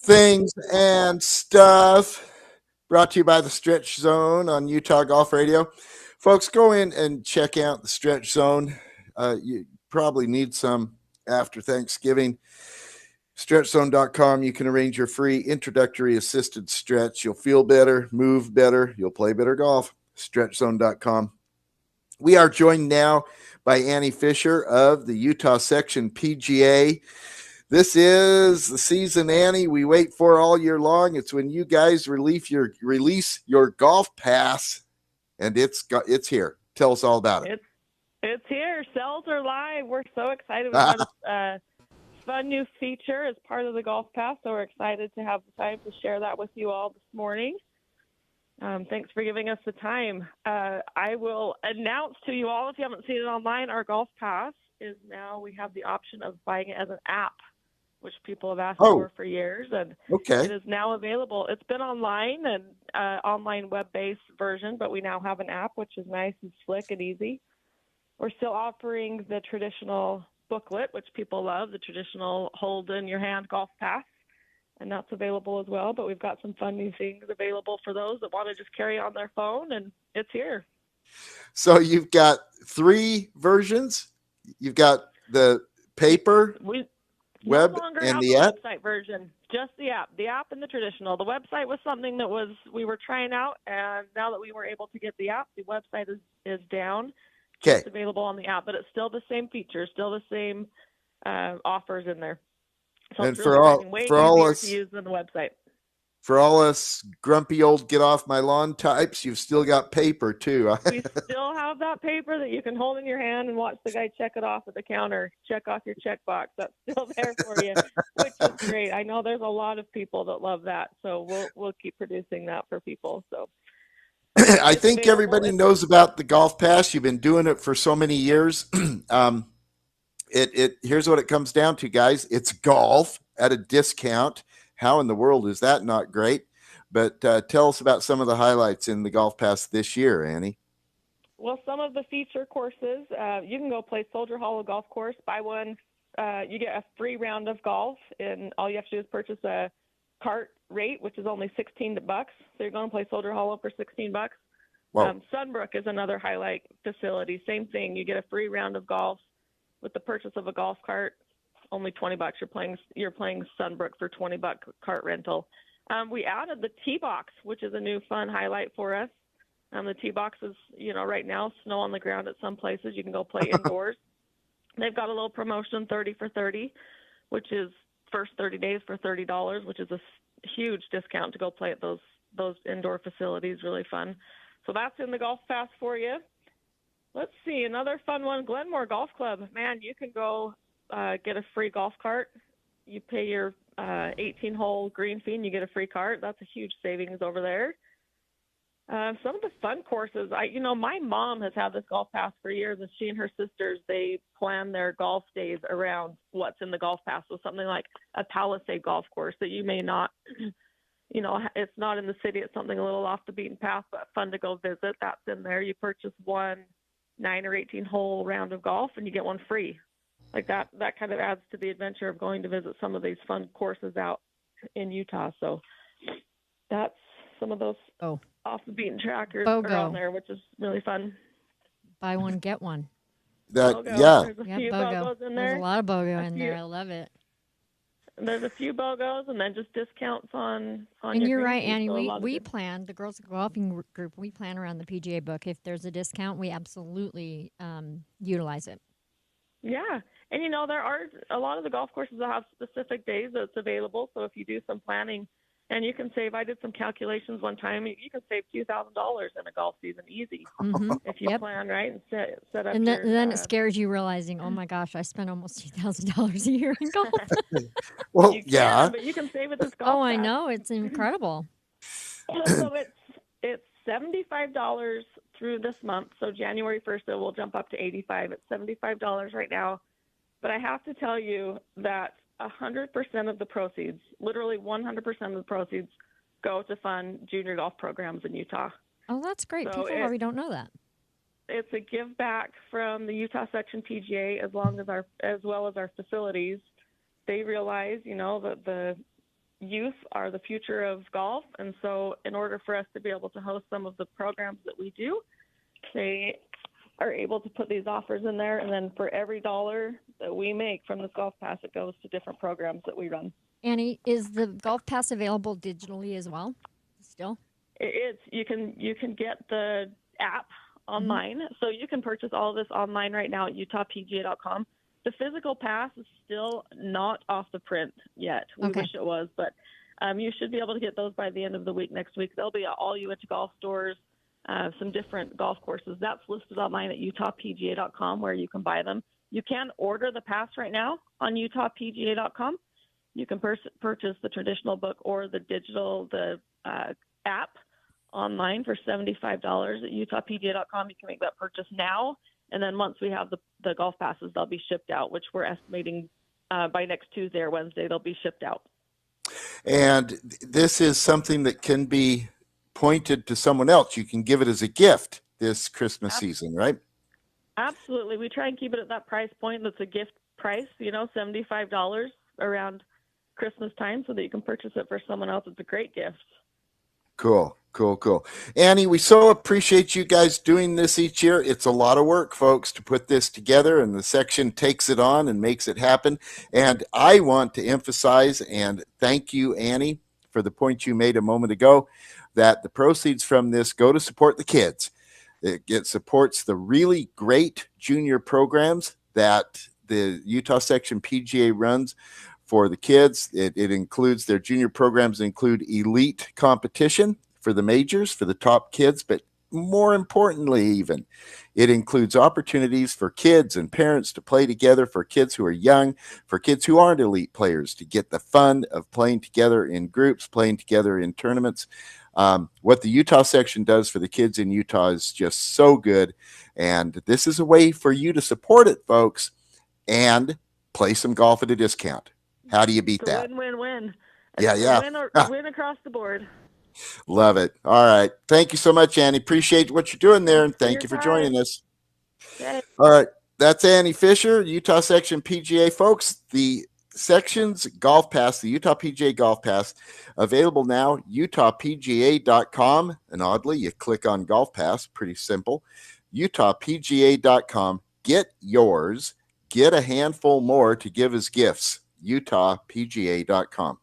Things and stuff brought to you by the Stretch Zone on Utah Golf Radio. Folks, go in and check out the Stretch Zone. You probably need some after Thanksgiving. StretchZone.com. You can arrange your free introductory assisted stretch. You'll feel better, move better, you'll play better golf. StretchZone.com. We are joined now by Annie Fisher of the Utah Section PGA. This is the season, Annie, we wait for all year long. It's when you guys release your golf pass, and it's here. Tell us all about it. It's here. Sales are live. We're so excited. We got a fun new feature as part of the golf pass, so we're excited to have the time to share that with you all this morning. Thanks for giving us the time. I will announce to you all, if you haven't seen it online, our golf pass is now, we have the option of buying it as an app, which people have asked for years, and it is now available. It's been online and online web-based version, but we now have an app, which is nice and slick and easy. We're still offering the traditional booklet, which people love, the traditional hold-in-your-hand golf pass, and that's available as well. But we've got some fun new things available for those that want to just carry on their phone, and it's here. So you've got 3 versions. You've got the paper, web, no longer and have the app? website version, just the app and the traditional. The website was something that we were trying out, and now that we were able to get the app, the website is down. It's available on the app, but it's still the same features, still the same offers in there. So and it's really way easier to use than the website. For all us grumpy old get off my lawn types, you've still got paper too. We still have that paper that you can hold in your hand and watch the guy check it off at the counter. Check off your checkbox. That's still there for you, which is great. I know there's a lot of people that love that, so we'll keep producing that for people. So I think everybody knows about the Golf Pass. You've been doing it for so many years. Here's what it comes down to, guys. It's golf at a discount. How in the world is that not great? But tell us about some of the highlights in the Golf Pass this year, Annie. Well, some of the feature courses, you can go play Soldier Hollow Golf Course. Buy one, you get a free round of golf, and all you have to do is purchase a cart rate, which is only $16. So you're going to play Soldier Hollow for $16. Sunbrook is another highlight facility. Same thing. You get a free round of golf with the purchase of a golf cart. Only $20. You're playing Sunbrook for $20 cart rental. We added the tee box, which is a new fun highlight for us. The tee box is, right now, snow on the ground at some places. You can go play indoors. They've got a little promotion, 30 for 30, which is first 30 days for $30, which is a huge discount to go play at those indoor facilities. Really fun. So that's in the Golf Pass for you. Let's see, another fun one, Glenmore Golf Club. Man, you can go get a free golf cart. You pay your 18-hole green fee and you get a free cart. That's a huge savings over there. Some of the fun courses, my mom has had this Golf Pass for years, and she and her sisters, they plan their golf days around what's in the Golf Pass. So something like a Palisade golf course that you may not, it's not in the city. It's something a little off the beaten path, but fun to go visit. That's in there. You purchase one 9 or 18-hole round of golf, and you get one free. Like that kind of adds to the adventure of going to visit some of these fun courses out in Utah. So that's some of those off the beaten trackers are on there, which is really fun. Buy one, get one. That BOGO. yeah. There's a Yeah, few BOGO. BOGOs in There's there. a lot of BOGO A in few- there. I love it. There's a few BOGOs, and then just discounts on And your you're green right, fees, Annie. so a We lot of we good- plan, the girls golfing group, we plan around the PGA book. If there's a discount, we absolutely utilize it. Yeah, and there are a lot of the golf courses that have specific days that it's available. So if you do some planning, and you can save, I did some calculations one time. You can save $2,000 in a golf season easy if you Yep. plan right and set up. And then, your, and then it scares you realizing, oh my gosh, I spend almost $2,000 a year in golf. Well, You can, yeah. but you can save with this golf. Oh, I pass. know. It's incredible. So it's $75 through this month. So January 1st, it will jump up to $85. It's $75 right now. But I have to tell you that 100% of the proceeds, literally 100% of the proceeds, go to fund junior golf programs in Utah. Oh, that's great. So People probably don't know that. It's a give back from the Utah Section PGA, as well as our facilities. They realize, that the youth are the future of golf, and so in order for us to be able to host some of the programs that we do, they are able to put these offers in there, and then for every dollar that we make from this golf pass, it goes to different programs that we run. Annie, is the golf pass available digitally as well? Still? You can get the app online, so you can purchase all of this online right now at utahpga.com. The physical pass is still not off the print yet. We Okay. wish it was, but you should be able to get those by the end of the week next week. They'll be at all You Went to Golf stores, some different golf courses. That's listed online at utahpga.com where you can buy them. You can order the pass right now on utahpga.com. You can purchase the traditional book or the digital, app online for $75 at utahpga.com. You can make that purchase now. And then once we have the golf passes, they'll be shipped out, which we're estimating by next Tuesday or Wednesday, they'll be shipped out. And this is something that can be pointed to someone else. You can give it as a gift this Christmas season, right? Absolutely. We try and keep it at that price point that's a gift price, $75 around Christmas time so that you can purchase it for someone else. It's a great gift. Cool. Annie, we so appreciate you guys doing this each year. It's a lot of work, folks, to put this together, and the section takes it on and makes it happen. And I want to emphasize and thank you, Annie, for the point you made a moment ago, that the proceeds from this go to support the kids. It supports the really great junior programs that the Utah Section PGA runs for the kids. It includes their junior programs include elite competition for the majors, for the top kids, but more importantly, even, it includes opportunities for kids and parents to play together, for kids who are young, for kids who aren't elite players, to get the fun of playing together in groups, playing together in tournaments. What the Utah section does for the kids in Utah is just so good. And this is a way for you to support it, folks, and play some golf at a discount. How do you beat that? Win-win-win. Yeah. Win across the board. Love it. All right. Thank you so much, Annie. Appreciate what you're doing there, and thank you for your joining time. us. Okay. All right. That's Annie Fisher, Utah Section PGA. Folks, the section's golf pass, the Utah PGA Golf Pass, available now, utahpga.com. And oddly, you click on Golf Pass. Pretty simple. utahpga.com. Get yours. Get a handful more to give as gifts. utahpga.com.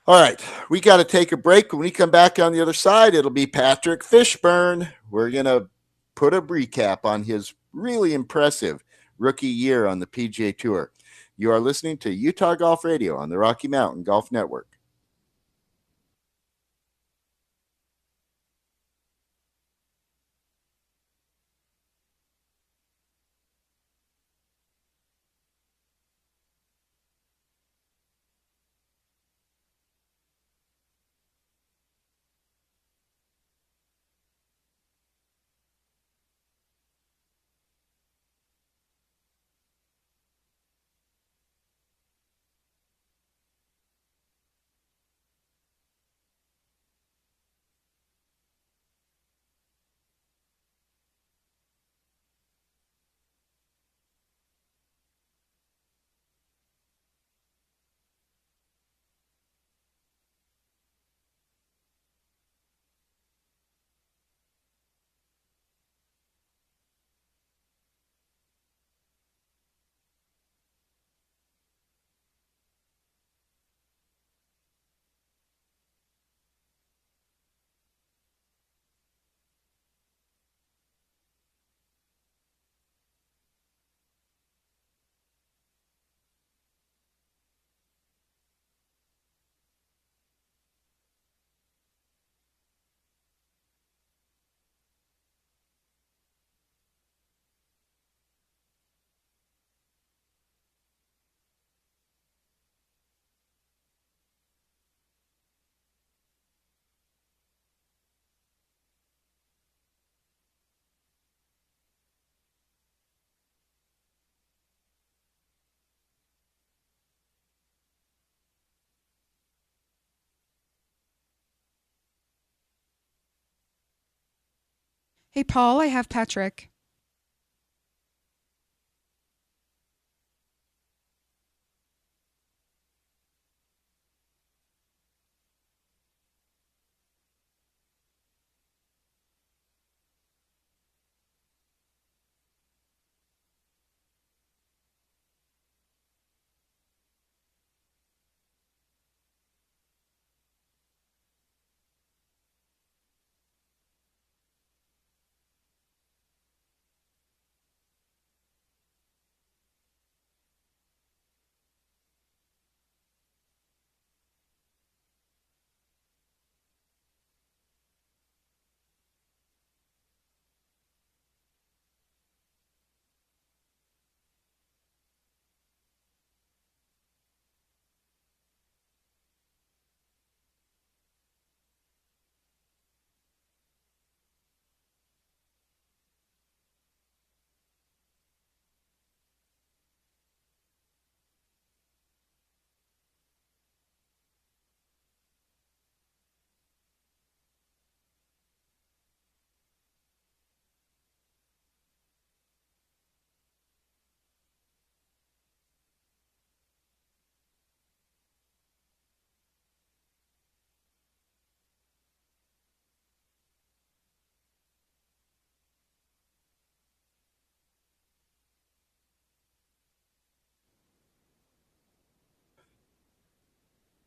All right, we got to take a break. When we come back on the other side, it'll be Patrick Fishburne. We're going to put a recap on his really impressive rookie year on the PGA Tour. You are listening to Utah Golf Radio on the Rocky Mountain Golf Network. Hey, Paul, I have Patrick.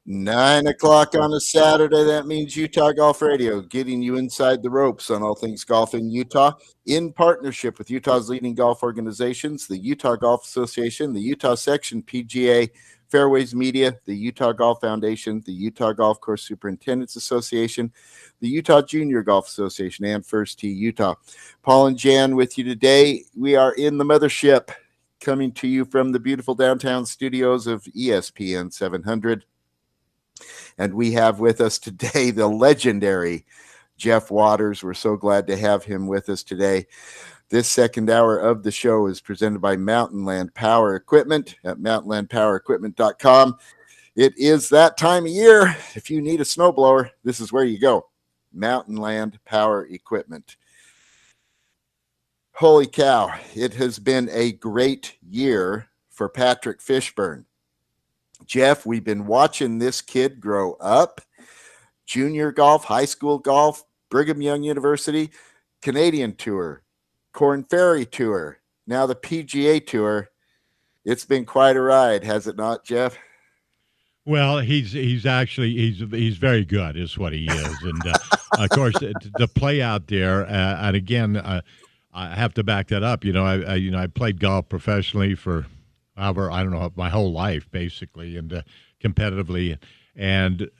Nine o'clock on a Saturday. That means Utah Golf Radio, getting you inside the ropes on all things golf in Utah, in partnership with Utah's leading golf organizations, the Utah Golf Association, the Utah Section PGA, Fairways Media, the Utah Golf Foundation, the Utah Golf Course Superintendents Association, the Utah Junior Golf Association, and First Tee Utah. Paul and Jan with you today. We are in the mothership, coming to you from the beautiful downtown studios of ESPN 700. And we have with us today the legendary Jeff Waters. We're so glad to have him with us today. This second hour of the show is presented by Mountainland Power Equipment at mountainlandpowerequipment.com. It is that time of year. If you need a snowblower, this is where you go. Mountainland Power Equipment. Holy cow, it has been a great year for Patrick Fishburne. Jeff, we've been watching this kid grow up. Junior golf, high school golf, Brigham Young University, Canadian Tour, Korn Ferry Tour, now the PGA Tour. It's been quite a ride, has it not, Jeff? Well, he's very good, is what he is, and of course the play out there. And again, I have to back that up. I played golf professionally for however, I don't know, my whole life basically, and competitively, and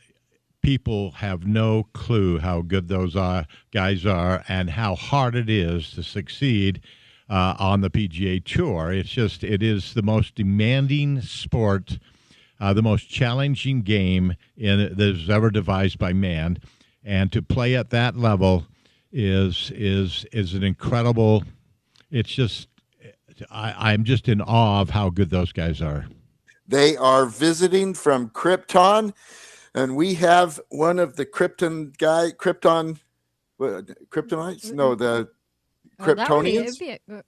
people have no clue how good those guys are and how hard it is to succeed on the PGA Tour. It is the most demanding sport, the most challenging game that was ever devised by man, and to play at that level is an incredible. It's just. I'm just in awe of how good those guys are. They are visiting from Krypton, and we have one of the Kryptonites? No, the Kryptonians. Kryptonian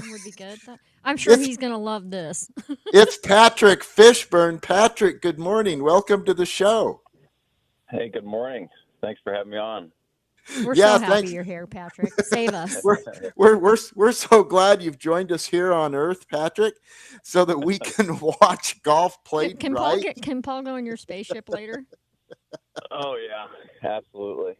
would be good. I'm sure he's going to love this. It's Patrick Fishburne. Patrick, good morning. Welcome to the show. Hey, good morning. Thanks for having me on. We're so happy you're here, Patrick. Save us. We're so glad you've joined us here on Earth, Patrick, so that we can watch golf played Can Paul go in your spaceship later? Oh yeah, absolutely.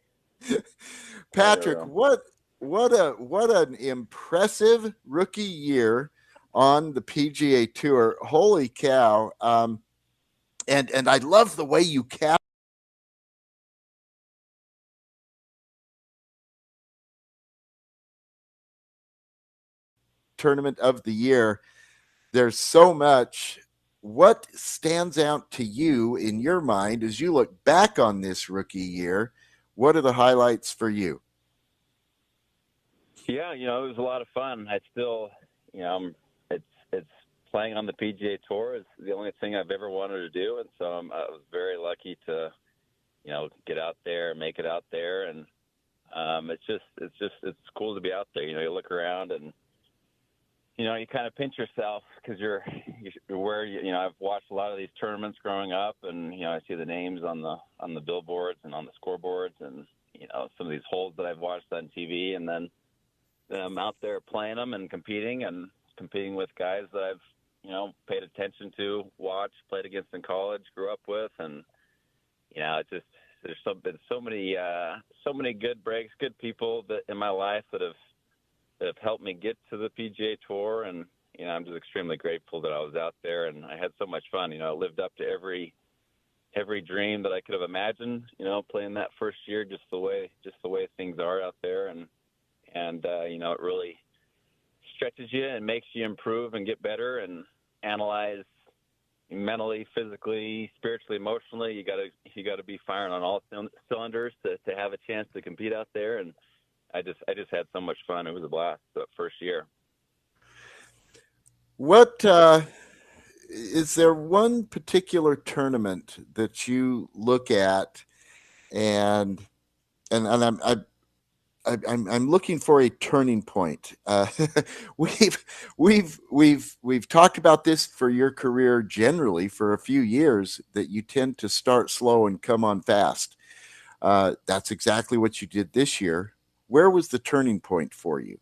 Patrick, what an impressive rookie year on the PGA Tour. Holy cow. And I love the way you cap tournament of the year. There's so much. What stands out to you in your mind as you look back on this rookie year? What are the highlights for you? Yeah, it was a lot of fun. I still, it's playing on the PGA Tour is the only thing I've ever wanted to do, and so I was very lucky to, get out there, make it out there, and It's cool to be out there. You look around and you kind of pinch yourself because you're where I've watched a lot of these tournaments growing up, and I see the names on the billboards and on the scoreboards, and some of these holes that I've watched on TV, and then I'm out there playing them and competing with guys that I've paid attention to, watched, played against in college, grew up with, and it's just there's been so many good breaks, good people that in my life that have helped me get to the PGA Tour, and I'm just extremely grateful that I was out there and I had so much fun. I lived up to every dream that I could have imagined. Playing that first year, just the way things are out there, and it really stretches you and makes you improve and get better and analyze mentally, physically, spiritually, emotionally. You got to be firing on all cylinders to have a chance to compete out there, and I just had so much fun. It was a blast that first year. What is there one particular tournament that you look at and I'm looking for a turning point. We've talked about this for your career generally for a few years, that you tend to start slow and come on fast. That's exactly what you did this year. Where was the turning point for you?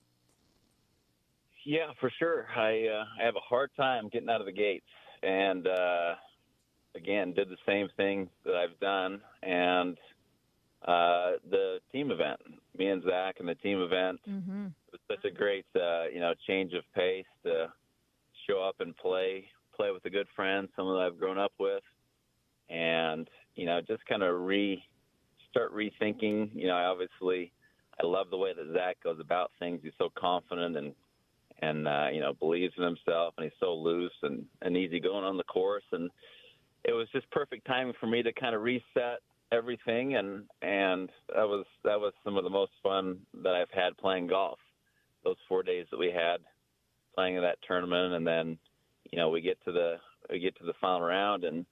Yeah, for sure. I have a hard time getting out of the gates, and again, did the same thing that I've done, and the team event, me and Zach and the team event, it was such a great change of pace to show up and play with a good friend, someone that I've grown up with, and just kind of start rethinking. I love the way that Zach goes about things. He's so confident and believes in himself, and he's so loose and easy going on the course, and it was just perfect timing for me to kind of reset everything, and that was some of the most fun that I've had playing golf. Those 4 days that we had playing in that tournament, and then we get to the final round, and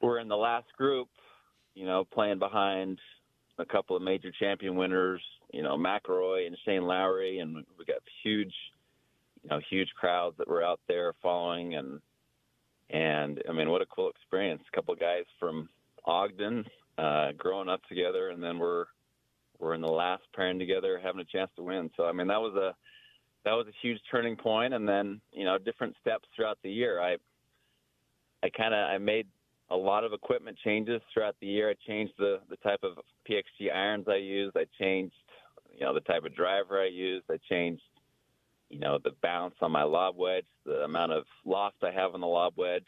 we're in the last group, playing behind a couple of major champion winners, McIlroy and Shane Lowry, and we got huge crowds that were out there following, and I mean, what a cool experience. A couple of guys from Ogden, growing up together, and then we're in the last pairing together, having a chance to win. So I mean, that was a huge turning point. And then different steps throughout the year. I made a lot of equipment changes throughout the year. I changed the type of PXG irons I used. I changed the type of driver I used. I changed the bounce on my lob wedge, the amount of loft I have on the lob wedge.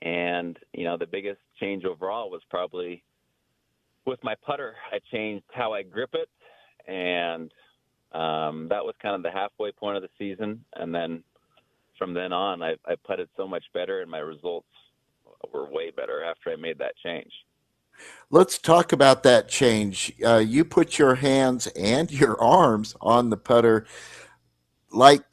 And, the biggest change overall was probably with my putter. I changed how I grip it, and that was kind of the halfway point of the season. And then from then on, I putted so much better, and my results were way better after I made that change. Let's talk about that change. You put your hands and your arms on the putter like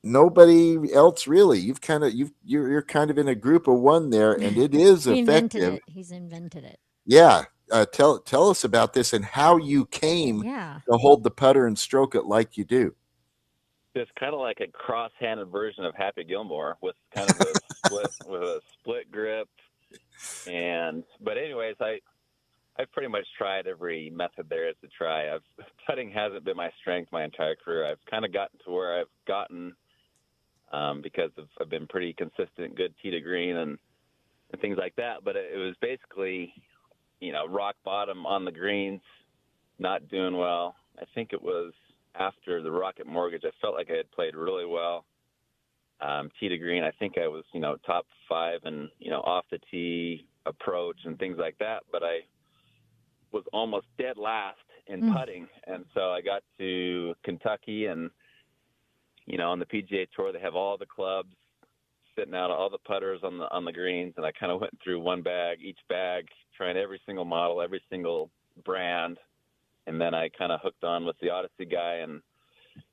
nobody else really. You're kind of in a group of one there, and it is effective. He's invented it. Yeah. Tell us about this and how you came to hold the putter and stroke it like you do. It's kind of like a cross-handed version of Happy Gilmore with kind of a split grip. But anyways, I've pretty much tried every method there is to try. Putting hasn't been my strength my entire career. I've kind of gotten to where I've gotten because I've been pretty consistent, good tee to green and things like that. But it was basically, rock bottom on the greens, not doing well. I think it was after the Rocket Mortgage. I felt like I had played really well. Tee to green, I think I was, top 5 and, off the tee approach and things like that. But I was almost dead last in putting. And so I got to Kentucky, and, on the PGA Tour, they have all the clubs sitting out, all the putters on the greens. And I kind of went through each bag, trying every single model, every single brand. And then I kind of hooked on with the Odyssey guy, and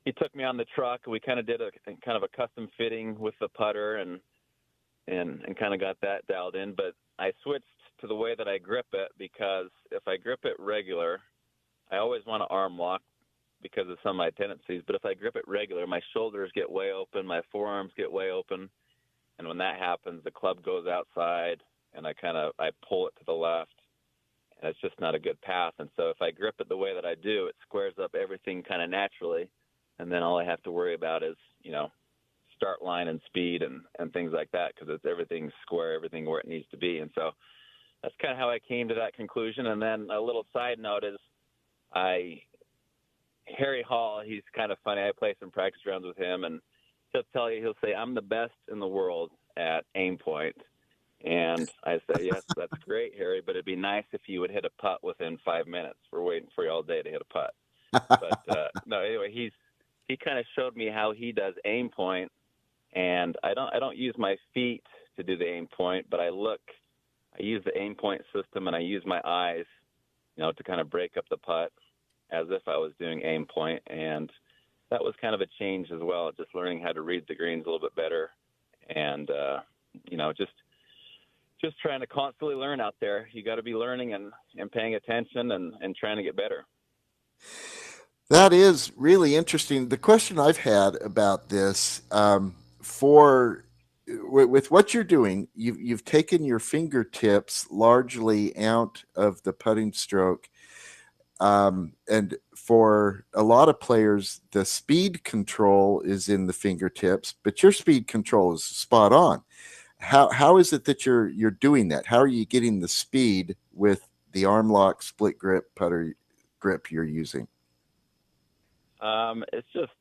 he took me on the truck. We kind of did a custom fitting with the putter and kind of got that dialed in. But I switched to the way that I grip it, because if I grip it regular, I always want to arm lock because of some of my tendencies. But if I grip it regular, my shoulders get way open, my forearms get way open. And when that happens, the club goes outside and I pull it to the left. And it's just not a good path. And so if I grip it the way that I do, it squares up everything kind of naturally. And then all I have to worry about is, start line and speed and things like that, because it's everything square, everything where it needs to be. And so that's kind of how I came to that conclusion. And then a little side note is Harry Hall, he's kind of funny. I play some practice rounds with him, and he'll say, I'm the best in the world at aim point. And I say, yes, that's great, Harry, but it'd be nice if you would hit a putt within 5 minutes. We're waiting for you all day to hit a putt. But no, anyway, he kind of showed me how he does aim point, and I don't use my feet to do the aim point, but I use the aim point system, and I use my eyes, to kind of break up the putt as if I was doing aim point. And that was kind of a change as well, just learning how to read the greens a little bit better, and just trying to constantly learn out there. You got to be learning and paying attention and trying to get better. That is really interesting. The question I've had about this, with what you're doing, you've taken your fingertips largely out of the putting stroke. And for a lot of players, the speed control is in the fingertips, but your speed control is spot on. How is it that you're doing that? How are you getting the speed with the arm lock split grip putter grip you're using? It's just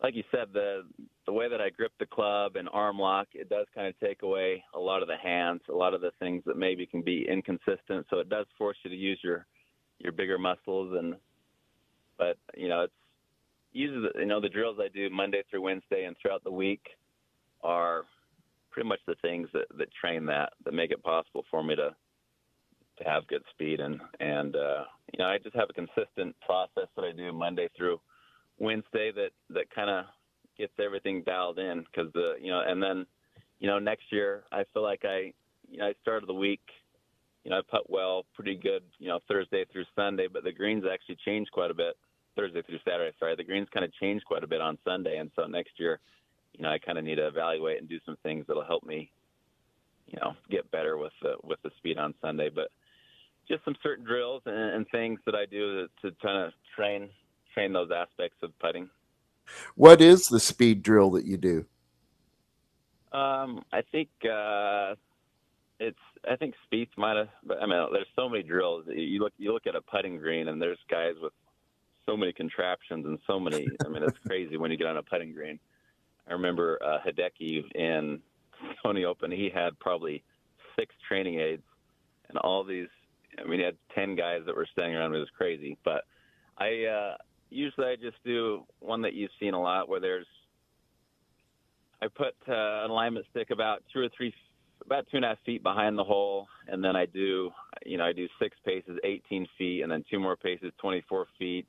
like you said, the way that I grip the club and arm lock, it does kind of take away a lot of the hands, a lot of the things that maybe can be inconsistent. So it does force you to use your bigger muscles. But it's usually the drills I do Monday through Wednesday and throughout the week are pretty much the things that train that make it possible for me to have good speed. And I just have a consistent process that I do Monday through Wednesday that kind of gets everything dialed in, because and then next year I feel like I started the week, I putt well, pretty good, Thursday through Sunday, but the greens actually changed quite a bit. Thursday through Saturday, sorry. The greens kind of changed quite a bit on Sunday, and so next year, I kind of need to evaluate and do some things that'll help me, get better with the speed on Sunday. But just some certain drills and things that I do to kind of train those aspects of putting. What is the speed drill that you do? I think I think Spieth might have. I mean, there's so many drills. You look at a putting green, and there's guys with so many contraptions and so many. I mean, it's crazy when you get on a putting green. I remember Hideki in Sony Open. He had probably 6 training aids and all these. I mean, he had 10 guys that were standing around. It was crazy. But I just do one that you've seen a lot, where I put an alignment stick about 2.5 feet behind the hole, and then I do 6 paces, 18 feet, and then 2 more paces, 24 feet,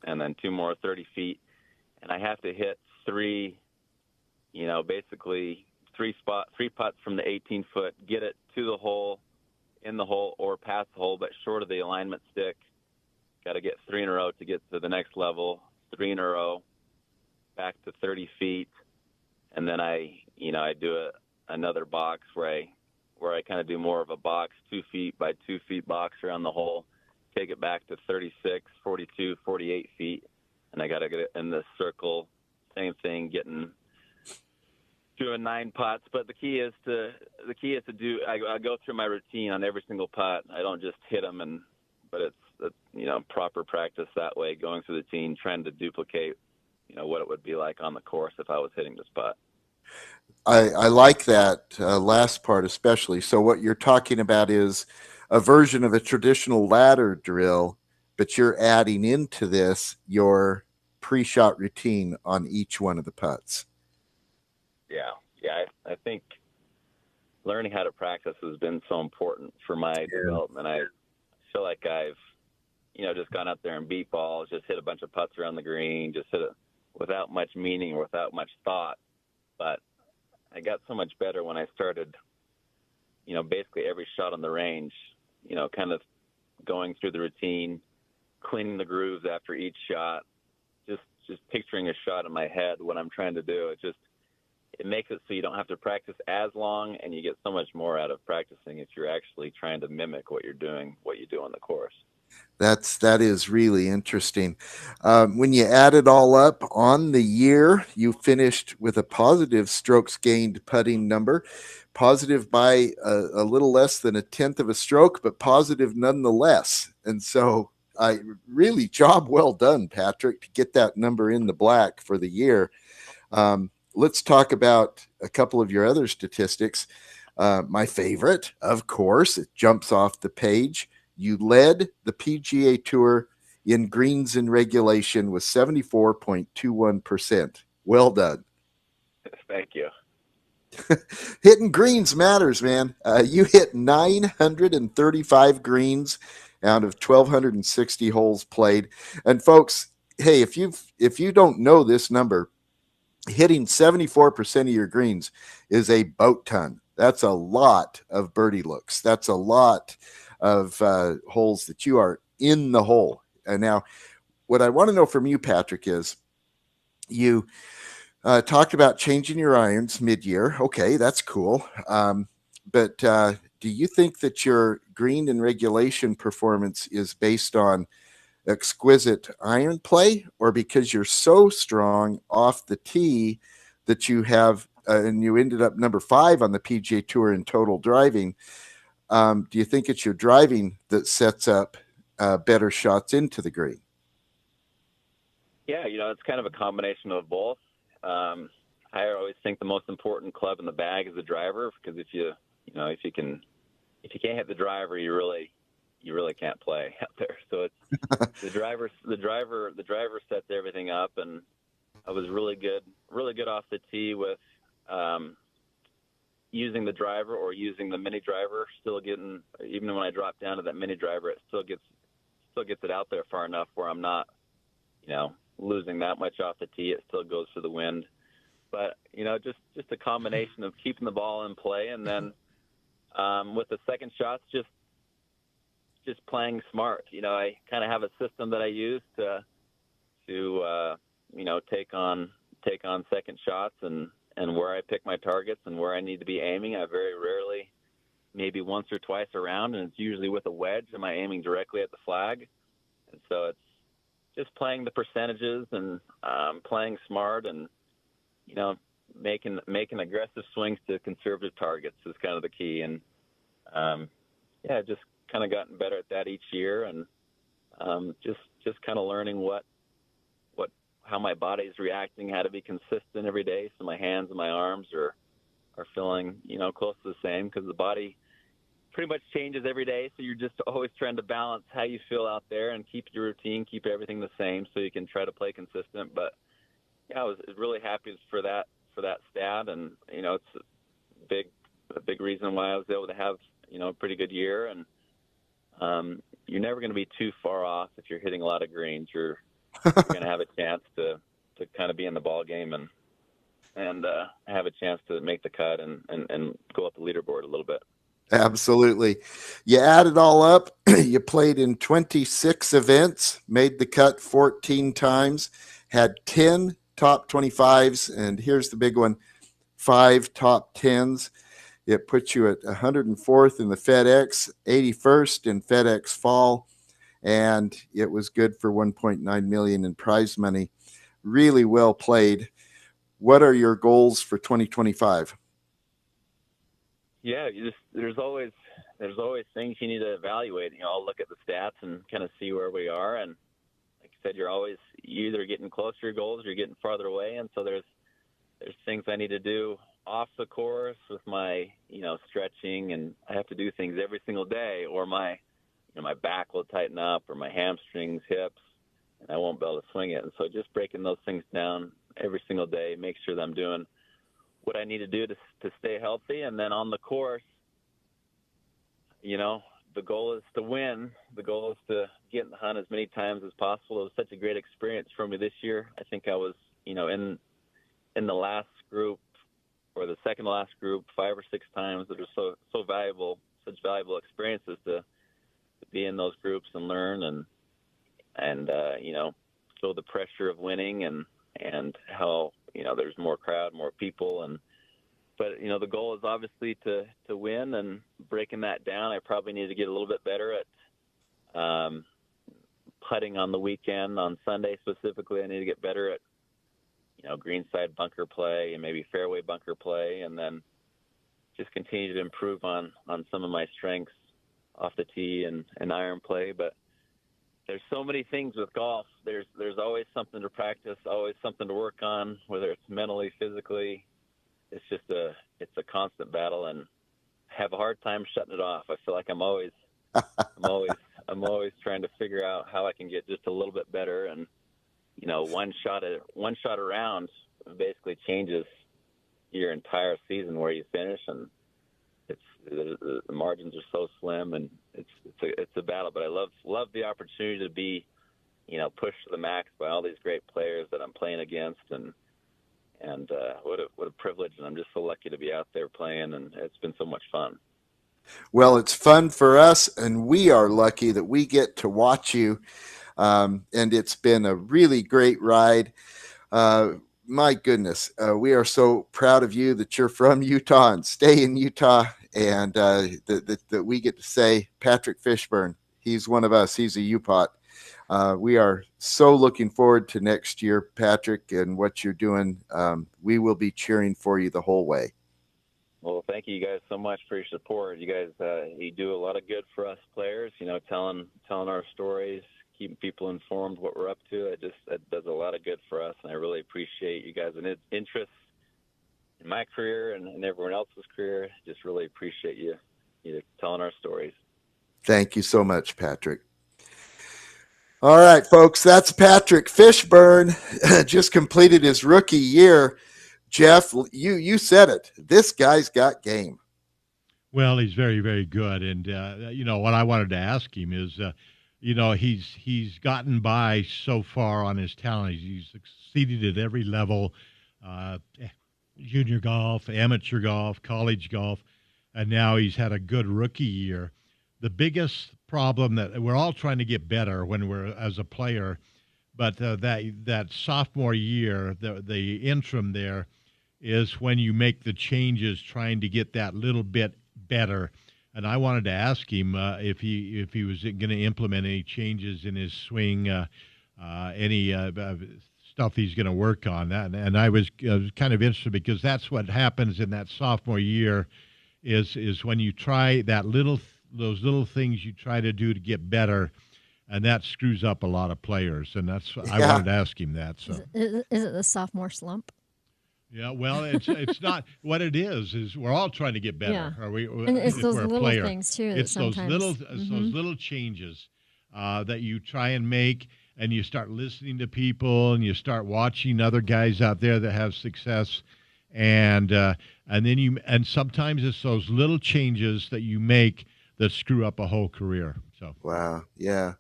and then 2 more, 30 feet, and I have to hit 3, basically 3 putts from the 18-foot, get it to the hole, in the hole, or past the hole, but short of the alignment stick. Got to get 3 in a row to get to the next level, 3 in a row, back to 30 feet, and then I do another box where I kind of do more of a box, 2 feet by 2 feet box around the hole, take it back to 36, 42, 48 feet, and I got to get it in this circle, same thing, doing 9 putts. But the key is to do. I go through my routine on every single putt. I don't just hit them, but it's proper practice that way, going through the routine, trying to duplicate what it would be like on the course if I was hitting this putt. I like that last part especially. So what you're talking about is a version of a traditional ladder drill, but you're adding into this your pre-shot routine on each one of the putts. Yeah. I think learning how to practice has been so important for my development. I feel like I've just gone out there and beat balls, just hit a bunch of putts around the green, just hit it without much meaning or without much thought. But I got so much better when I started, basically every shot on the range, kind of going through the routine, cleaning the grooves after each shot, just picturing a shot in my head when I'm trying to do it. It makes it so you don't have to practice as long, and you get so much more out of practicing if you're actually trying to mimic what you're doing, what you do on the course. That is really interesting. When you add it all up on the year, you finished with a positive strokes gained putting number, positive by a little less than a tenth of a stroke, but positive nonetheless. And so, really, job well done, Patrick, to get that number in the black for the year. Let's talk about a couple of your other statistics. My favorite, of course, it jumps off the page. You led the PGA Tour in greens in regulation with 74.21%. Well done. Thank you. Hitting greens matters, man. You hit 935 greens out of 1,260 holes played. And folks, hey, if you don't know this number, hitting 74% of your greens is a boat ton. That's a lot of birdie looks. That's a lot of holes that you are in the hole. And now, what I want to know from you, Patrick, is you talked about changing your irons mid-year. Okay, that's cool. But do you think that your green and regulation performance is based on exquisite iron play, or because you're so strong off the tee that you have, and you ended up number 5 on the PGA Tour in total driving? Do you think it's your driving that sets up better shots into the green? Yeah, it's kind of a combination of both. I always think the most important club in the bag is the driver, because if you can't hit the driver, you really can't play out there. So it's the driver sets everything up, and I was really good off the tee with using the driver or using the mini driver. Still getting, even when I drop down to that mini driver, it still gets it out there far enough where I'm not, losing that much off the tee. It still goes for the wind, but just a combination of keeping the ball in play, and then with the second shots, just playing smart. I kind of have a system that I use to take on second shots and where I pick my targets and where I need to be aiming. I very rarely, maybe once or twice around, and it's usually with a wedge. Am I aiming directly at the flag? And so it's just playing the percentages and playing smart, and making aggressive swings to conservative targets is kind of the key. And just kind of gotten better at that each year, and just kind of learning how my body's reacting, how to be consistent every day, so my hands and my arms are feeling close to the same, because the body pretty much changes every day. So you're just always trying to balance how you feel out there and keep your routine, keep everything the same, so you can try to play consistent. But I was really happy for that stat, and it's a big reason why I was able to have a pretty good year. And you're never going to be too far off if you're hitting a lot of greens. You're going to have a chance to kind of be in the ball game and have a chance to make the cut and go up the leaderboard a little bit. Absolutely. You add it all up. You played in 26 events, made the cut 14 times, had 10 top 25s, and here's the big one, 5 top 10s. It puts you at 104th in the FedEx, 81st in FedEx Fall, and it was good for $1.9 million in prize money. Really well played. What are your goals for 2025? Yeah, there's always things you need to evaluate. I'll look at the stats and kind of see where we are. And like I said, you're either getting closer to your goals or you're getting farther away. And so there's things I need to do off the course with my stretching, and I have to do things every single day, or my back will tighten up, or my hamstrings, hips, and I won't be able to swing it. And so just breaking those things down every single day, make sure that I'm doing what I need to do to stay healthy. And then on the course, the goal is to win. The goal is to get in the hunt as many times as possible. It was such a great experience for me this year. I think I was, in the last group, or the second to last group, 5 or 6 times. That are so valuable, such valuable experiences to be in those groups and learn. And and feel the pressure of winning and how there's more crowd, more people, but the goal is obviously to win, and breaking that down, I probably need to get a little bit better at putting on the weekend. On Sunday specifically, I need to get better at greenside bunker play and maybe fairway bunker play, and then just continue to improve on some of my strengths off the tee and iron play. But there's so many things with golf. There's always something to practice, always something to work on, whether it's mentally, physically. It's just it's a constant battle, and I have a hard time shutting it off. I feel like I'm always trying to figure out how I can get just a little bit better. And one shot around basically changes your entire season where you finish, and the margins are so slim, and it's a battle. But I love the opportunity to be pushed to the max by all these great players that I'm playing against, and what a privilege, and I'm just so lucky to be out there playing, and it's been so much fun. Well, it's fun for us, and we are lucky that we get to watch you, and it's been a really great ride. My goodness, we are so proud of you that you're from Utah and stay in Utah, and that we get to say Patrick Fishburne, he's one of us. He's a U-Pot. We are so looking forward to next year, Patrick, and what you're doing. We will be cheering for you the whole way. Well, thank you guys so much for your support. You guys, you do a lot of good for us players, telling our stories, keeping people informed what we're up to. It does a lot of good for us, and I really appreciate you guys' interest in my career and everyone else's career. Just really appreciate you telling our stories. Thank you so much, Patrick. All right, folks, that's Patrick Fishburne. Just completed his rookie year. Jeff, you said it. This guy's got game. Well, he's very, very good. And, what I wanted to ask him is, he's gotten by so far on his talent. He's succeeded at every level, junior golf, amateur golf, college golf, and now he's had a good rookie year. The biggest problem that we're all trying to get better when we're as a player, but that sophomore year, the interim there, is when you make the changes, trying to get that little bit better. And I wanted to ask him if he was going to implement any changes in his swing, any stuff he's going to work on. And I was kind of interested, because that's what happens in that sophomore year, is when you try those little things you try to do to get better, and that screws up a lot of players. And I wanted to ask him that. So Is it the sophomore slump? Yeah, well, it's not. What it is we're all trying to get better. Yeah. Are we? And it's those little things too. It's those little those little changes that you try and make, and you start listening to people, and you start watching other guys out there that have success, and then sometimes it's those little changes that you make that screw up a whole career. So wow, yeah.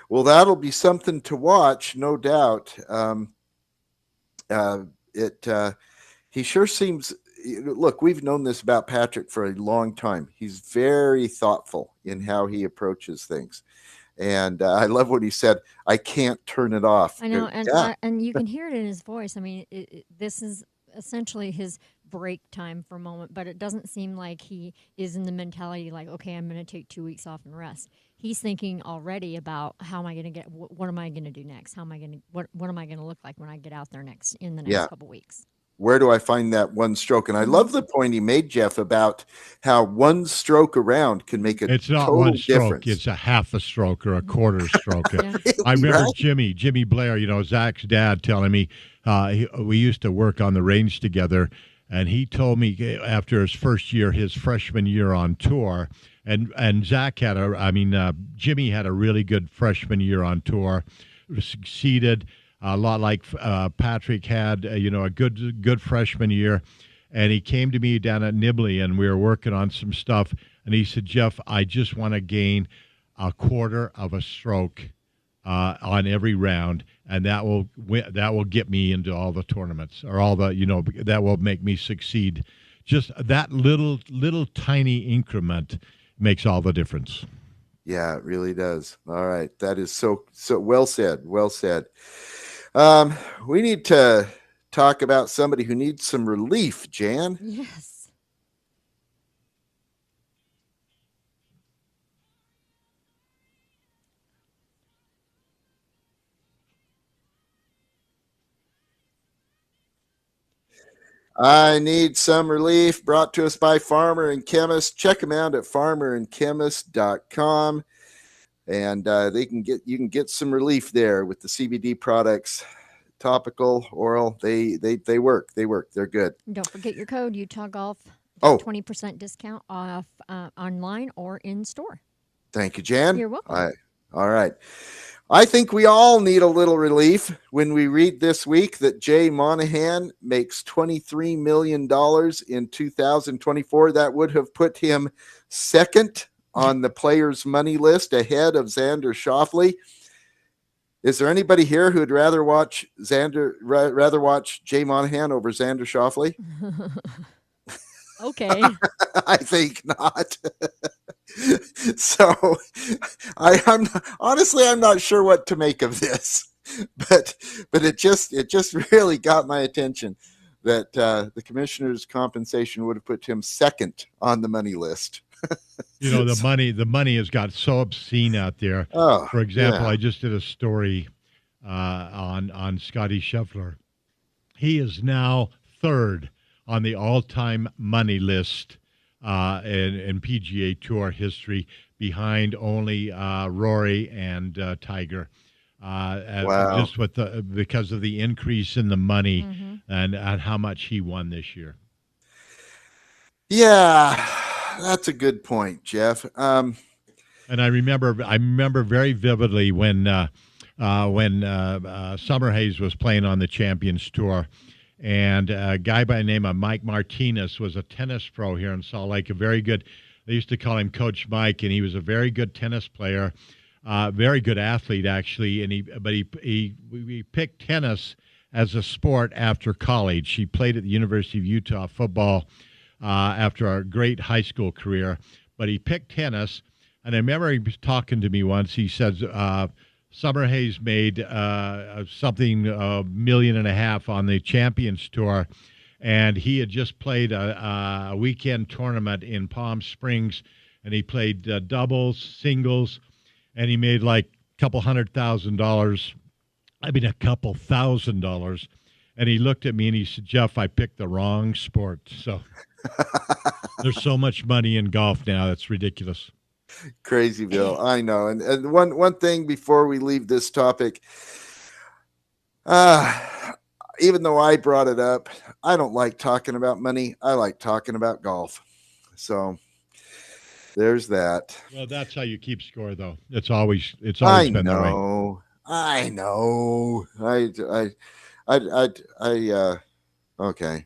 Well, that'll be something to watch, no doubt. He sure seems. Look, we've known this about Patrick for a long time. He's very thoughtful in how he approaches things, and I love what he said. I can't turn it off. I know, and you can hear it in his voice. I mean, this is essentially his break time for a moment, but it doesn't seem like he is in the mentality like, okay, I'm going to take 2 weeks off and rest. He's thinking already about how am I going to get, what am I going to do next? How am I going to, what am I going to look like when I get out there in the next couple weeks? Where do I find that one stroke? And I love the point he made, Jeff, about how one stroke around can make it's not total one stroke. difference. It's a half a stroke or a quarter stroke. Yeah. I remember Jimmy Blair, Zach's dad, telling me we used to work on the range together. And he told me after his first year, his freshman year on tour, and Zach Jimmy had a really good freshman year on tour, succeeded a lot like Patrick had, a good freshman year. And he came to me down at Nibley, and we were working on some stuff. And he said, Jeff, I just want to gain a quarter of a stroke on every round, and that will get me into all the tournaments, or all the that will make me succeed. Just that little tiny increment makes all the difference. Yeah, it really does. All right. That is so well said. Well said. We need to talk about somebody who needs some relief, Jan. Yes. I need some relief brought to us by Farmer and Chemist. Check them out at farmerandchemist.com. And you can get some relief there with the CBD products, topical, oral. They work. They work. They're good. And don't forget your code Utah Golf. Oh, 20% discount off online or in store. thank you, Jan. You're welcome. All right. I think we all need a little relief when we read this week that Jay Monahan makes $23 million in 2024. That would have put him second on the players' money list ahead of Xander Schauffele. Is there anybody here who would rather watch Jay Monahan over Xander Schauffele? Okay. I think not. So I'm honestly, I'm not sure what to make of this, but it just really got my attention that the commissioner's compensation would have put him second on the money list. You know, the money has got so obscene out there. Oh, for example, yeah. I just did a story on Scotty Scheffler. He is now third on the all-time money list in PGA Tour history, behind only Rory and Tiger. Wow. Just because of the increase in the money and how much he won this year. Yeah, that's a good point, Jeff. And I remember very vividly when Summerhays was playing on the Champions Tour, and a guy by the name of Mike Martinez was a tennis pro here in Salt Lake. They used to call him Coach Mike, and he was a very good tennis player, very good athlete actually. And he picked tennis as a sport after college. He played at the University of Utah football after a great high school career, but he picked tennis. And I remember he was talking to me once. He says Summerhays made something $1.5 million on the Champions Tour, and he had just played a weekend tournament in Palm Springs, and he played doubles, singles, and he made like a couple $100,000. I mean, a couple $1,000. And he looked at me and he said, "Jeff, I picked the wrong sport." So there's so much money in golf now. It's ridiculous. Crazy, Bill. I know. And one thing before we leave this topic, even though I brought it up, I don't like talking about money. I like talking about golf. So there's that. Well, that's how you keep score, though. It's always been that way. I know. Okay.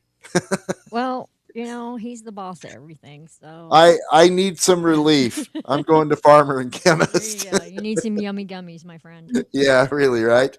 Well, you know, he's the boss of everything. So I need some relief. I'm going to Farmer and Chemist. there you go. You need some yummy gummies, my friend. Yeah, really, right?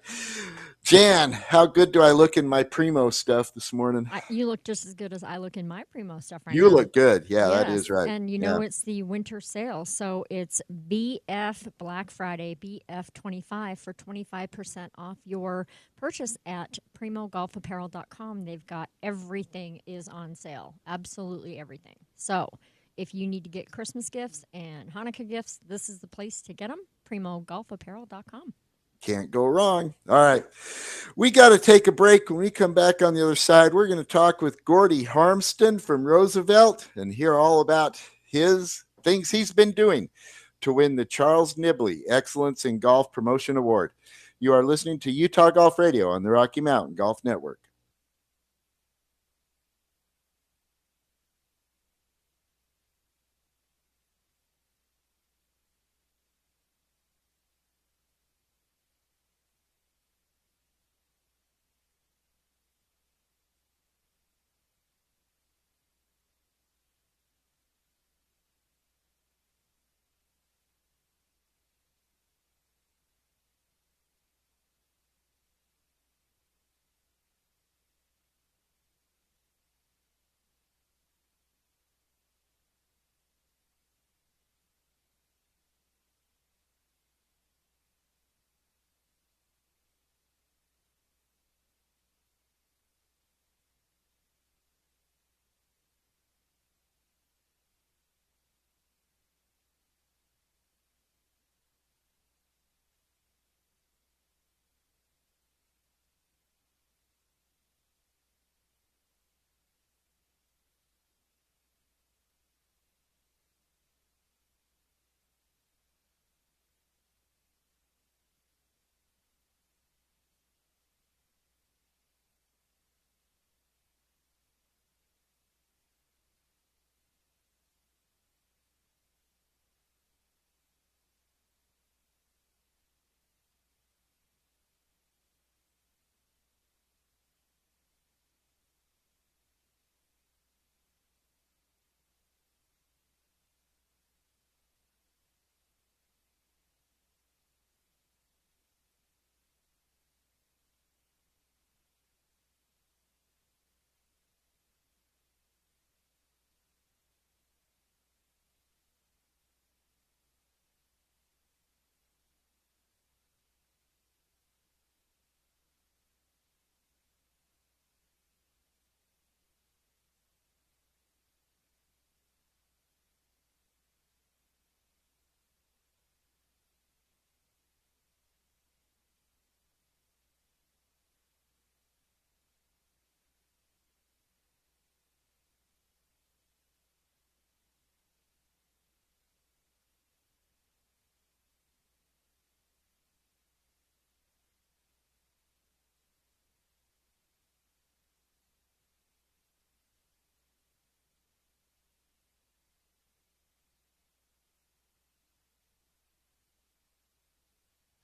Jan, how good do I look in my Primo stuff this morning? You look just as good as I look in my Primo stuff right now. You look good. Yeah, Yes, that is right. And you know it's the winter sale. So it's BF Black Friday, BF25 for 25% off your purchase at primogolfapparel.com. They've got everything is on sale. Absolutely everything. So if you need to get Christmas gifts and Hanukkah gifts, this is the place to get them. primogolfapparel.com. Can't go wrong. All right. We got to take a break. When we come back on the other side, we're going to talk with Gordy Harmston from Roosevelt and hear all about his things he's been doing to win the Charles Nibley Excellence in Golf Promotion Award. You are listening to Utah Golf Radio on the Rocky Mountain Golf Network.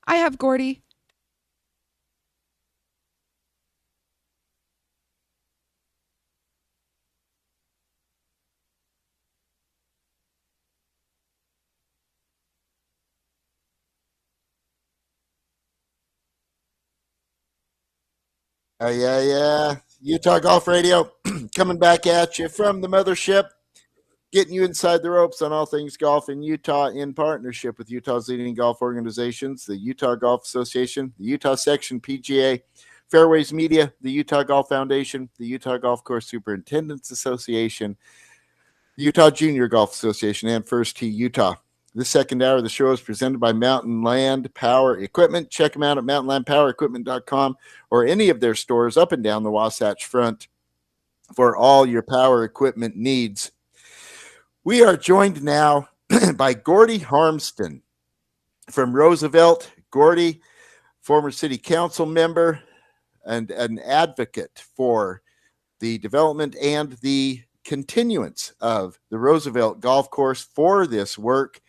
I have Gordy. Yeah. Utah Golf Radio coming back at you from the mothership, getting you inside the ropes on all things golf in Utah in partnership with Utah's leading golf organizations, the Utah Golf Association, the Utah Section PGA, Fairways Media, the Utah Golf Foundation, the Utah Golf Course Superintendents Association, the Utah Junior Golf Association, and First Tee Utah. The second hour of the show is presented by Mountain Land Power Equipment. Check them out at mountainlandpowerequipment.com or any of their stores up and down the Wasatch Front for all your power equipment needs. We are joined now by Gordy Harmston from Roosevelt. Gordy, former city council member and an advocate for the development and the continuance of the Roosevelt Golf Course for this work.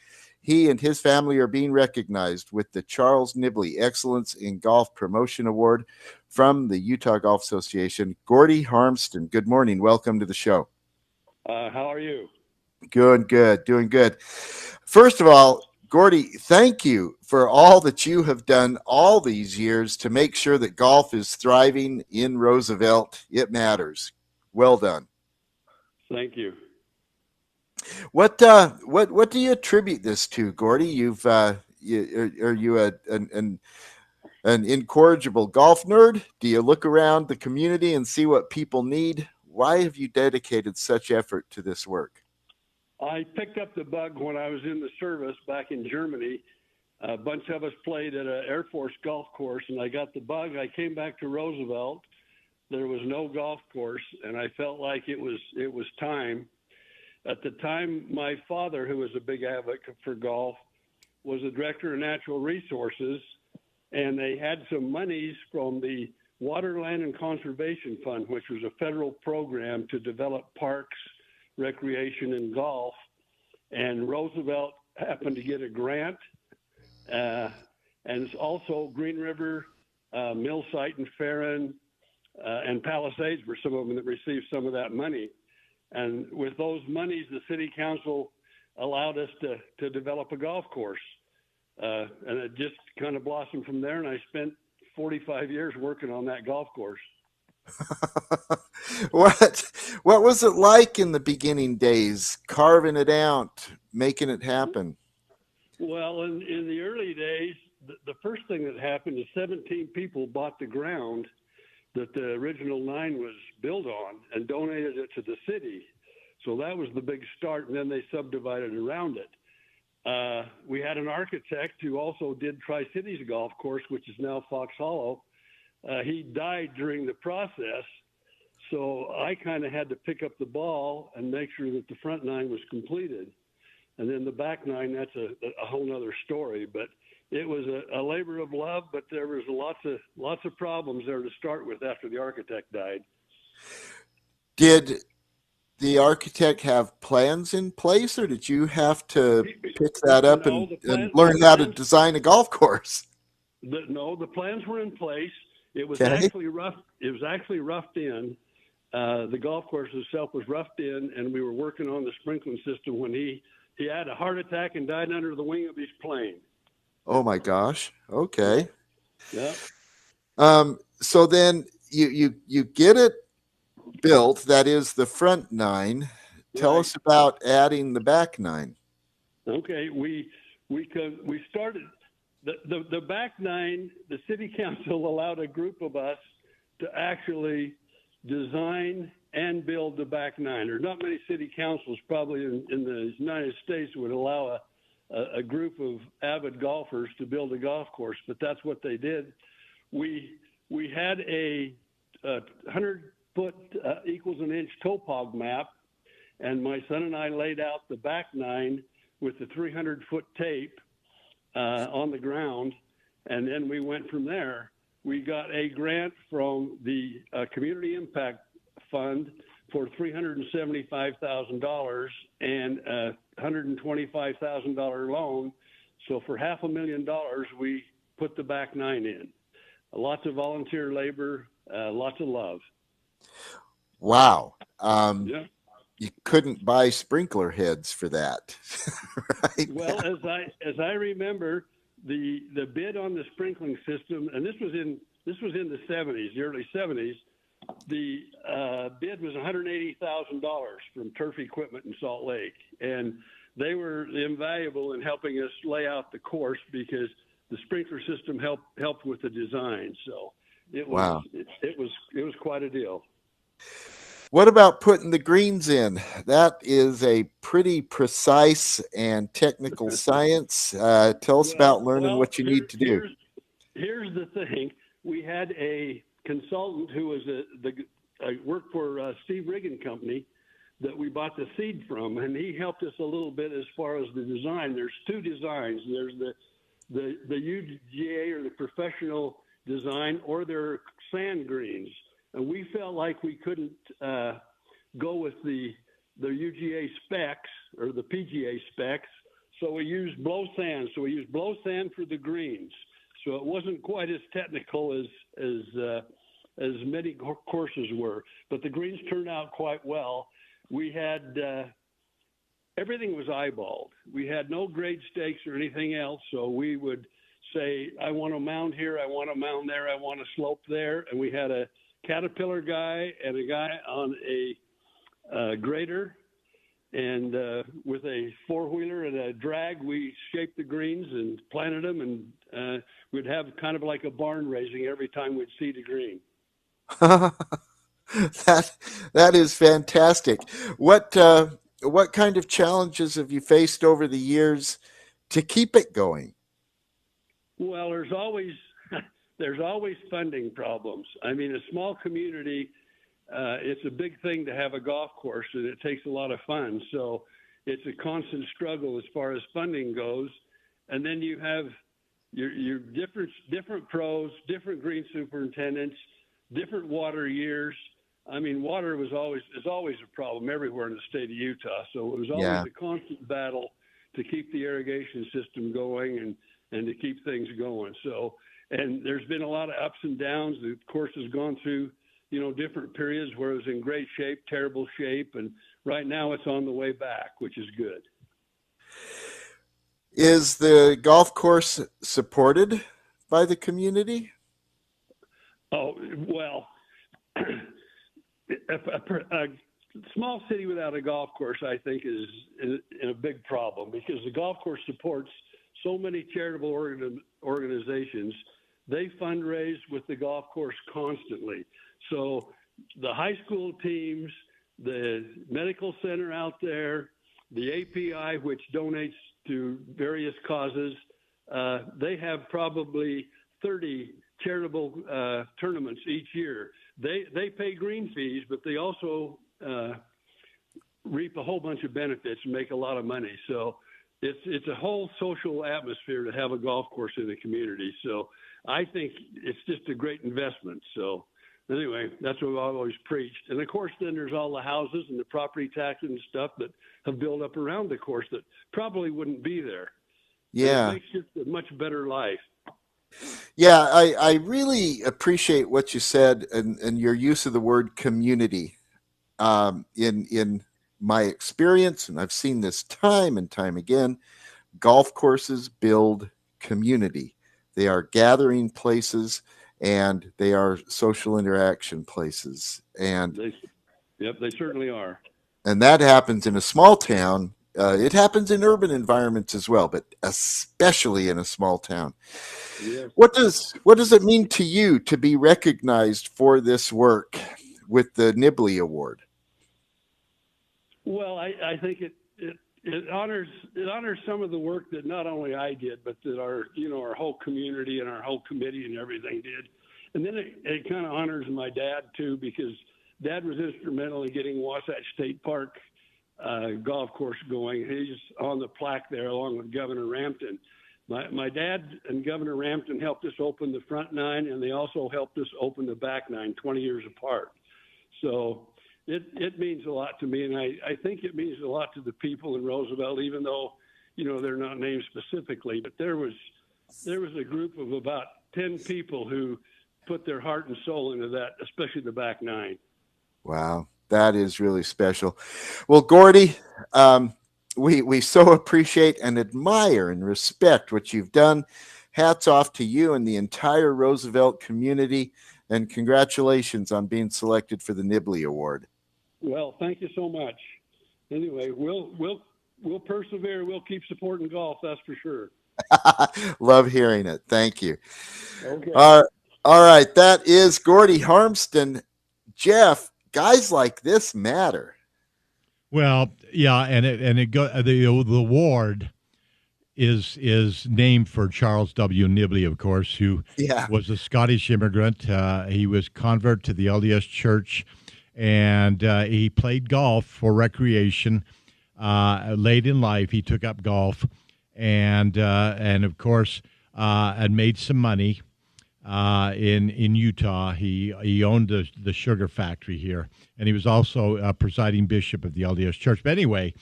He and his family are being recognized with the Charles Nibley Excellence in Golf Promotion Award from the Utah Golf Association. Gordy Harmston, good morning. Welcome to the show. How are you? Doing good. First of all, Gordy, thank you for all that you have done all these years to make sure that golf is thriving in Roosevelt. It matters. Well done. Thank you. What do you attribute this to, Gordy? Are you an incorrigible golf nerd? Do you look around the community and see what people need? Why have you dedicated such effort to this work? I picked up the bug when I was in the service back in Germany. A bunch of us played at an Air Force golf course, and I got the bug. I came back to Roosevelt. There was no golf course, and I felt like it was time. At the time, my father, who was a big advocate for golf, was the director of natural resources, and they had some monies from the Water, Land, and Conservation Fund, which was a federal program to develop parks, recreation, and golf. And Roosevelt happened to get a grant, and it's also Green River, Mill Site, and Farron, and Palisades were some of them that received some of that money. And with those monies, the city council allowed us to develop a golf course. And it just kind of blossomed from there, and I spent 45 years working on that golf course. What was it like in the beginning days, carving it out, making it happen? Well, in the early days, the first thing that happened is 17 people bought the ground that the original 9 was built on and donated it to the city. So that was the big start, and then they subdivided around it. We had an architect who also did Tri-Cities Golf Course, which is now Fox Hollow. He died during the process, so I kind of had to pick up the ball and make sure that the front 9 was completed. And then the back 9, that's a whole other story. But it was a labor of love, but there was lots of problems there to start with after the architect died. Did the architect have plans in place, or did you have to pick that up and learn how to design a golf course? The plans were in place. It was Okay. actually rough. It was actually roughed in. The golf course itself was roughed in, and we were working on the sprinkling system when he had a heart attack and died under the wing of his plane. Oh my gosh. Okay. Yeah. So then you get it built. That is the front 9. Tell Right. us about adding the back 9. Okay. We started the back 9. The city council allowed a group of us to actually design and build the back 9. There's not many city councils probably in the United States would allow a group of avid golfers to build a golf course, but that's what they did. We had a 100-foot equals an inch topog map, and my son and I laid out the back 9 with the 300-foot tape on the ground, and then we went from there. We got a grant from the Community Impact Fund for $375,000 and a $125,000 loan. So for $500,000, we put the back nine in. Lots of volunteer labor, lots of love. Wow. Yeah. You couldn't buy sprinkler heads for that, right? Well, as I remember, the bid on the sprinkling system, and this was in the 70s, the early 70s. The bid was $180,000 from Turf Equipment in Salt Lake, and they were invaluable in helping us lay out the course because the sprinkler system helped with the design. So it was Wow. it was quite a deal. What about putting the greens in? That is a pretty precise and technical science. Tell us about learning what you need to do. Here's the thing. We had a consultant who was worked for Steve Riggin Company that we bought the seed from, and he helped us a little bit as far as the design. There's two designs. There's the UGA or the professional design, or their sand greens. And we felt like we couldn't go with the UGA specs or the PGA specs, so we used blow sand. So we used blow sand for the greens. So it wasn't quite as technical as many courses were, but the greens turned out quite well. We had everything was eyeballed. We had no grade stakes or anything else, so we would say, I want a mound here, I want a mound there, I want a slope there, and we had a Caterpillar guy and a guy on a grader, and with a four-wheeler and a drag, we shaped the greens and planted them, and we'd have kind of like a barn raising every time we'd seed a green. That is fantastic. What kind of challenges have you faced over the years to keep it going? Well, there's always funding problems. I mean, a small community, it's a big thing to have a golf course, and it takes a lot of funds. So it's a constant struggle as far as funding goes. And then you have your different pros, different green superintendents, different water years. I mean, water is always a problem everywhere in the state of Utah. So it was always a constant battle to keep the irrigation system going and to keep things going. So, and there's been a lot of ups and downs. The course has gone through, different periods where it was in great shape, terrible shape, and right now it's on the way back, which is good. Is the golf course supported by the community? Oh, well, a small city without a golf course, I think, is in a big problem because the golf course supports so many charitable organizations. They fundraise with the golf course constantly. So the high school teams, the medical center out there, the API, which donates to various causes, they have probably 30 charitable tournaments each year. They pay green fees, but they also reap a whole bunch of benefits and make a lot of money. So it's a whole social atmosphere to have a golf course in the community. So I think it's just a great investment. So anyway, that's what I've always preached. And of course, then there's all the houses and the property taxes and stuff that have built up around the course that probably wouldn't be there. Yeah. It makes it a much better life. Yeah, I really appreciate what you said and your use of the word community. In my experience, and I've seen this time and time again, golf courses build community. They are gathering places and they are social interaction places. And they certainly are. And that happens in a small town. It happens in urban environments as well, but especially in a small town. Yes. What does it mean to you to be recognized for this work with the Nibley Award? Well, I think it honors some of the work that not only I did, but that our whole community and our whole committee and everything did. And then it kind of honors my dad too, because Dad was instrumental in getting Wasatch State Park golf course going. He's on the plaque there along with Governor Rampton. My dad and Governor Rampton helped us open the front nine, and they also helped us open the back nine 20 years apart. So it means a lot to me, and I think it means a lot to the people in Roosevelt, even though, they're not named specifically. But there was there was a group of about 10 people who put their heart and soul into that, especially the back nine. Wow, that is really special. Well, Gordy, we so appreciate and admire and respect what you've done. Hats off to you and the entire Roosevelt community, and congratulations on being selected for the Nibley Award. Well, thank you so much. Anyway, we'll persevere. We'll keep supporting golf. That's for sure. Love hearing it. Thank you. Okay. All right. That is Gordy Harmston. Jeff, guys like this matter. Well, yeah, and the award is named for Charles W. Nibley, of course, who was a Scottish immigrant. He was convert to the LDS Church, and he played golf for recreation. Late in life, he took up golf, and of course, had made some money in Utah. He owned the sugar factory here, and he was also a presiding bishop of the LDS Church. But anyway,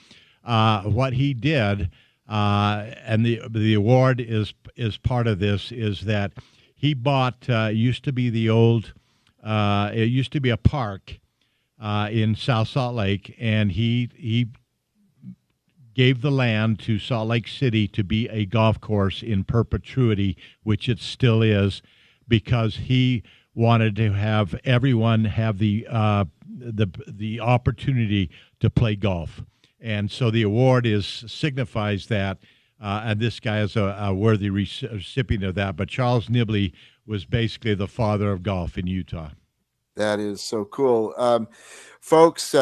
what he did. And the award is part of this, is that he bought used to be the old it used to be a park in South Salt Lake, and he gave the land to Salt Lake City to be a golf course in perpetuity, which it still is, because he wanted to have everyone have the opportunity to play golf. And so the award signifies that, and this guy is a worthy recipient of that. But Charles Nibley was basically the father of golf in Utah. That is so cool. Folks,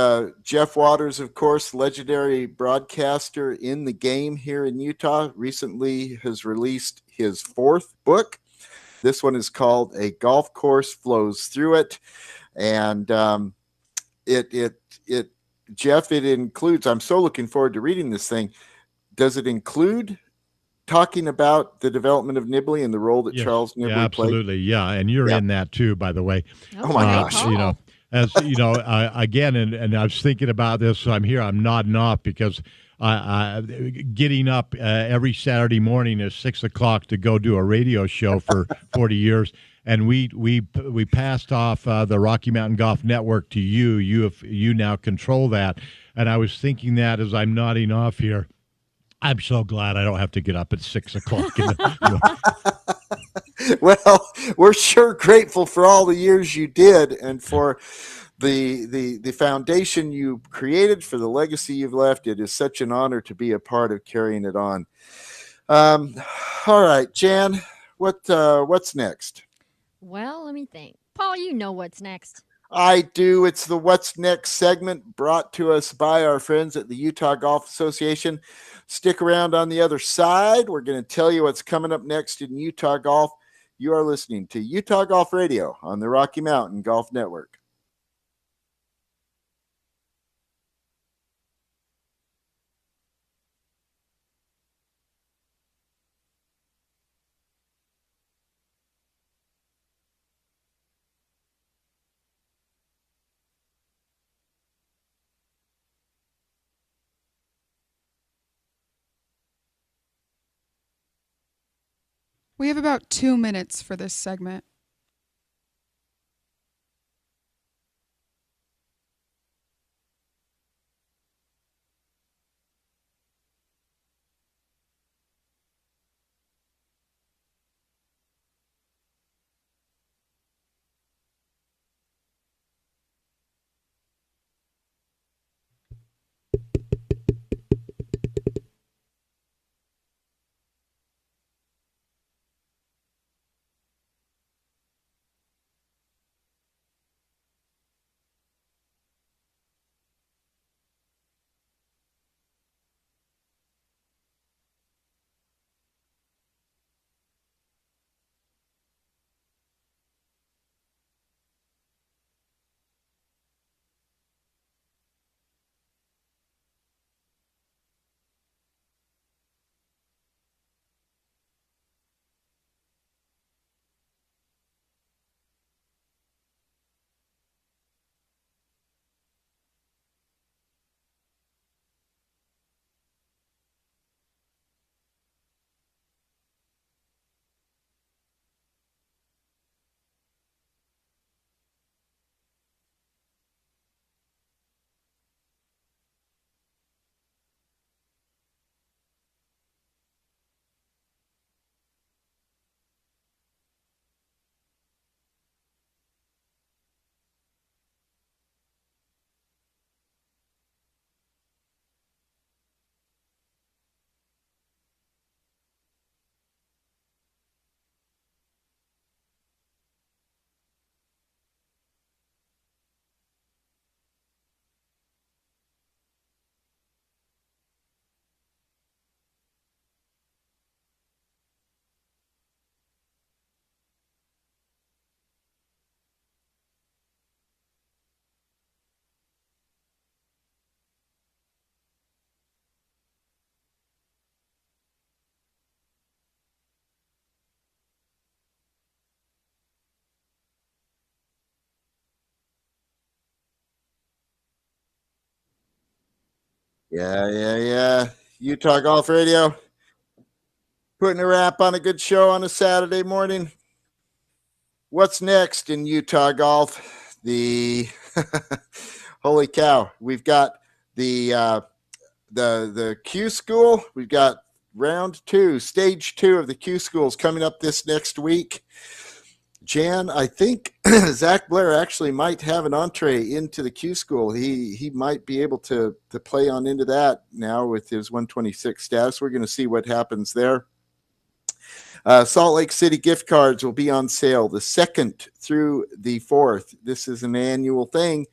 Jeff Waters, of course, legendary broadcaster in the game here in Utah, recently has released his 4th book. This one is called A Golf Course Flows Through It. And Jeff, it includes, I'm so looking forward to reading this thing. Does it include talking about the development of Nibley and the role that Charles Nibley played? Absolutely, yeah. And you're in that too, by the way. Oh my gosh. Paul. You know, as you know, again, and I was thinking about this, so I'm here, I'm nodding off because getting up every Saturday morning at 6 o'clock to go do a radio show for 40 years. And we passed off the Rocky Mountain Golf Network to you. You now control that. And I was thinking that as I'm nodding off here, I'm so glad I don't have to get up at 6 o'clock. Well, we're sure grateful for all the years you did, and for the foundation you created, for the legacy you've left. It is such an honor to be a part of carrying it on. All right, Jan, what's next? Well, let me think. Paul, you know what's next. I do. It's the What's Next segment, brought to us by our friends at the Utah Golf Association. Stick around on the other side. We're going to tell you what's coming up next in Utah golf. You are listening to Utah Golf Radio on the Rocky Mountain Golf Network. We have about 2 minutes for this segment. Yeah. Utah Golf Radio. Putting a wrap on a good show on a Saturday morning. What's next in Utah golf? The holy cow! We've got the Q School. We've got round 2, stage 2 of the Q Schools coming up this next week. Jan, I think Zach Blair actually might have an entree into the Q School. He might be able to play on into that now with his 126 status. We're going to see what happens there. Salt Lake City gift cards will be on sale the 2nd through the 4th. This is an annual thing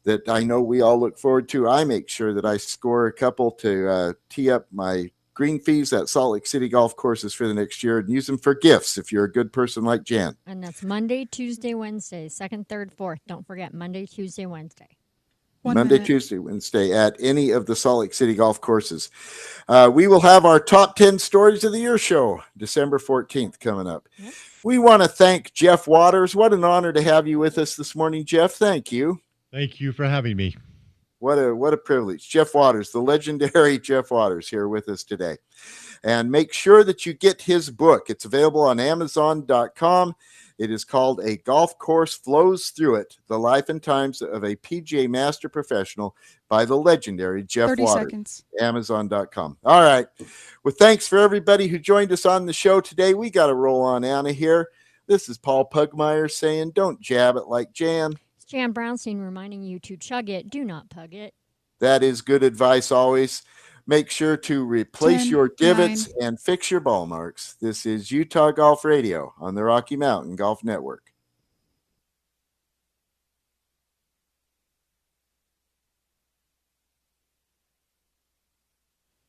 that I know we all look forward to. I make sure that I score a couple to tee up my green fees at Salt Lake City golf courses for the next year and use them for gifts if you're a good person like Jan. And that's Monday, Tuesday, Wednesday, 2nd, 3rd, 4th. Don't forget Monday, Tuesday, Wednesday. Monday, Tuesday, Wednesday at any of the Salt Lake City golf courses. We will have our top 10 stories of the year show December 14th coming up. Yep. We want to thank Jeff Waters. What an honor to have you with us this morning, Jeff. Thank you. Thank you for having me. What a privilege. Jeff Waters, the legendary Jeff Waters, here with us today. And make sure that you get his book. It's available on Amazon.com. It is called A Golf Course Flows Through It, The Life and Times of a PGA Master Professional by the legendary Jeff 30 Waters. seconds. Amazon.com. All right. Well, thanks for everybody who joined us on the show today. We got to roll on out of here. This is Paul Pugmire saying, don't jab it like Jan. It's Jan Brownstein reminding you to chug it, do not pug it. That is good advice always. Make sure to replace 10, your divots 9. and fix your ball marks. This is Utah Golf Radio on the Rocky Mountain Golf Network.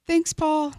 Thanks, Paul.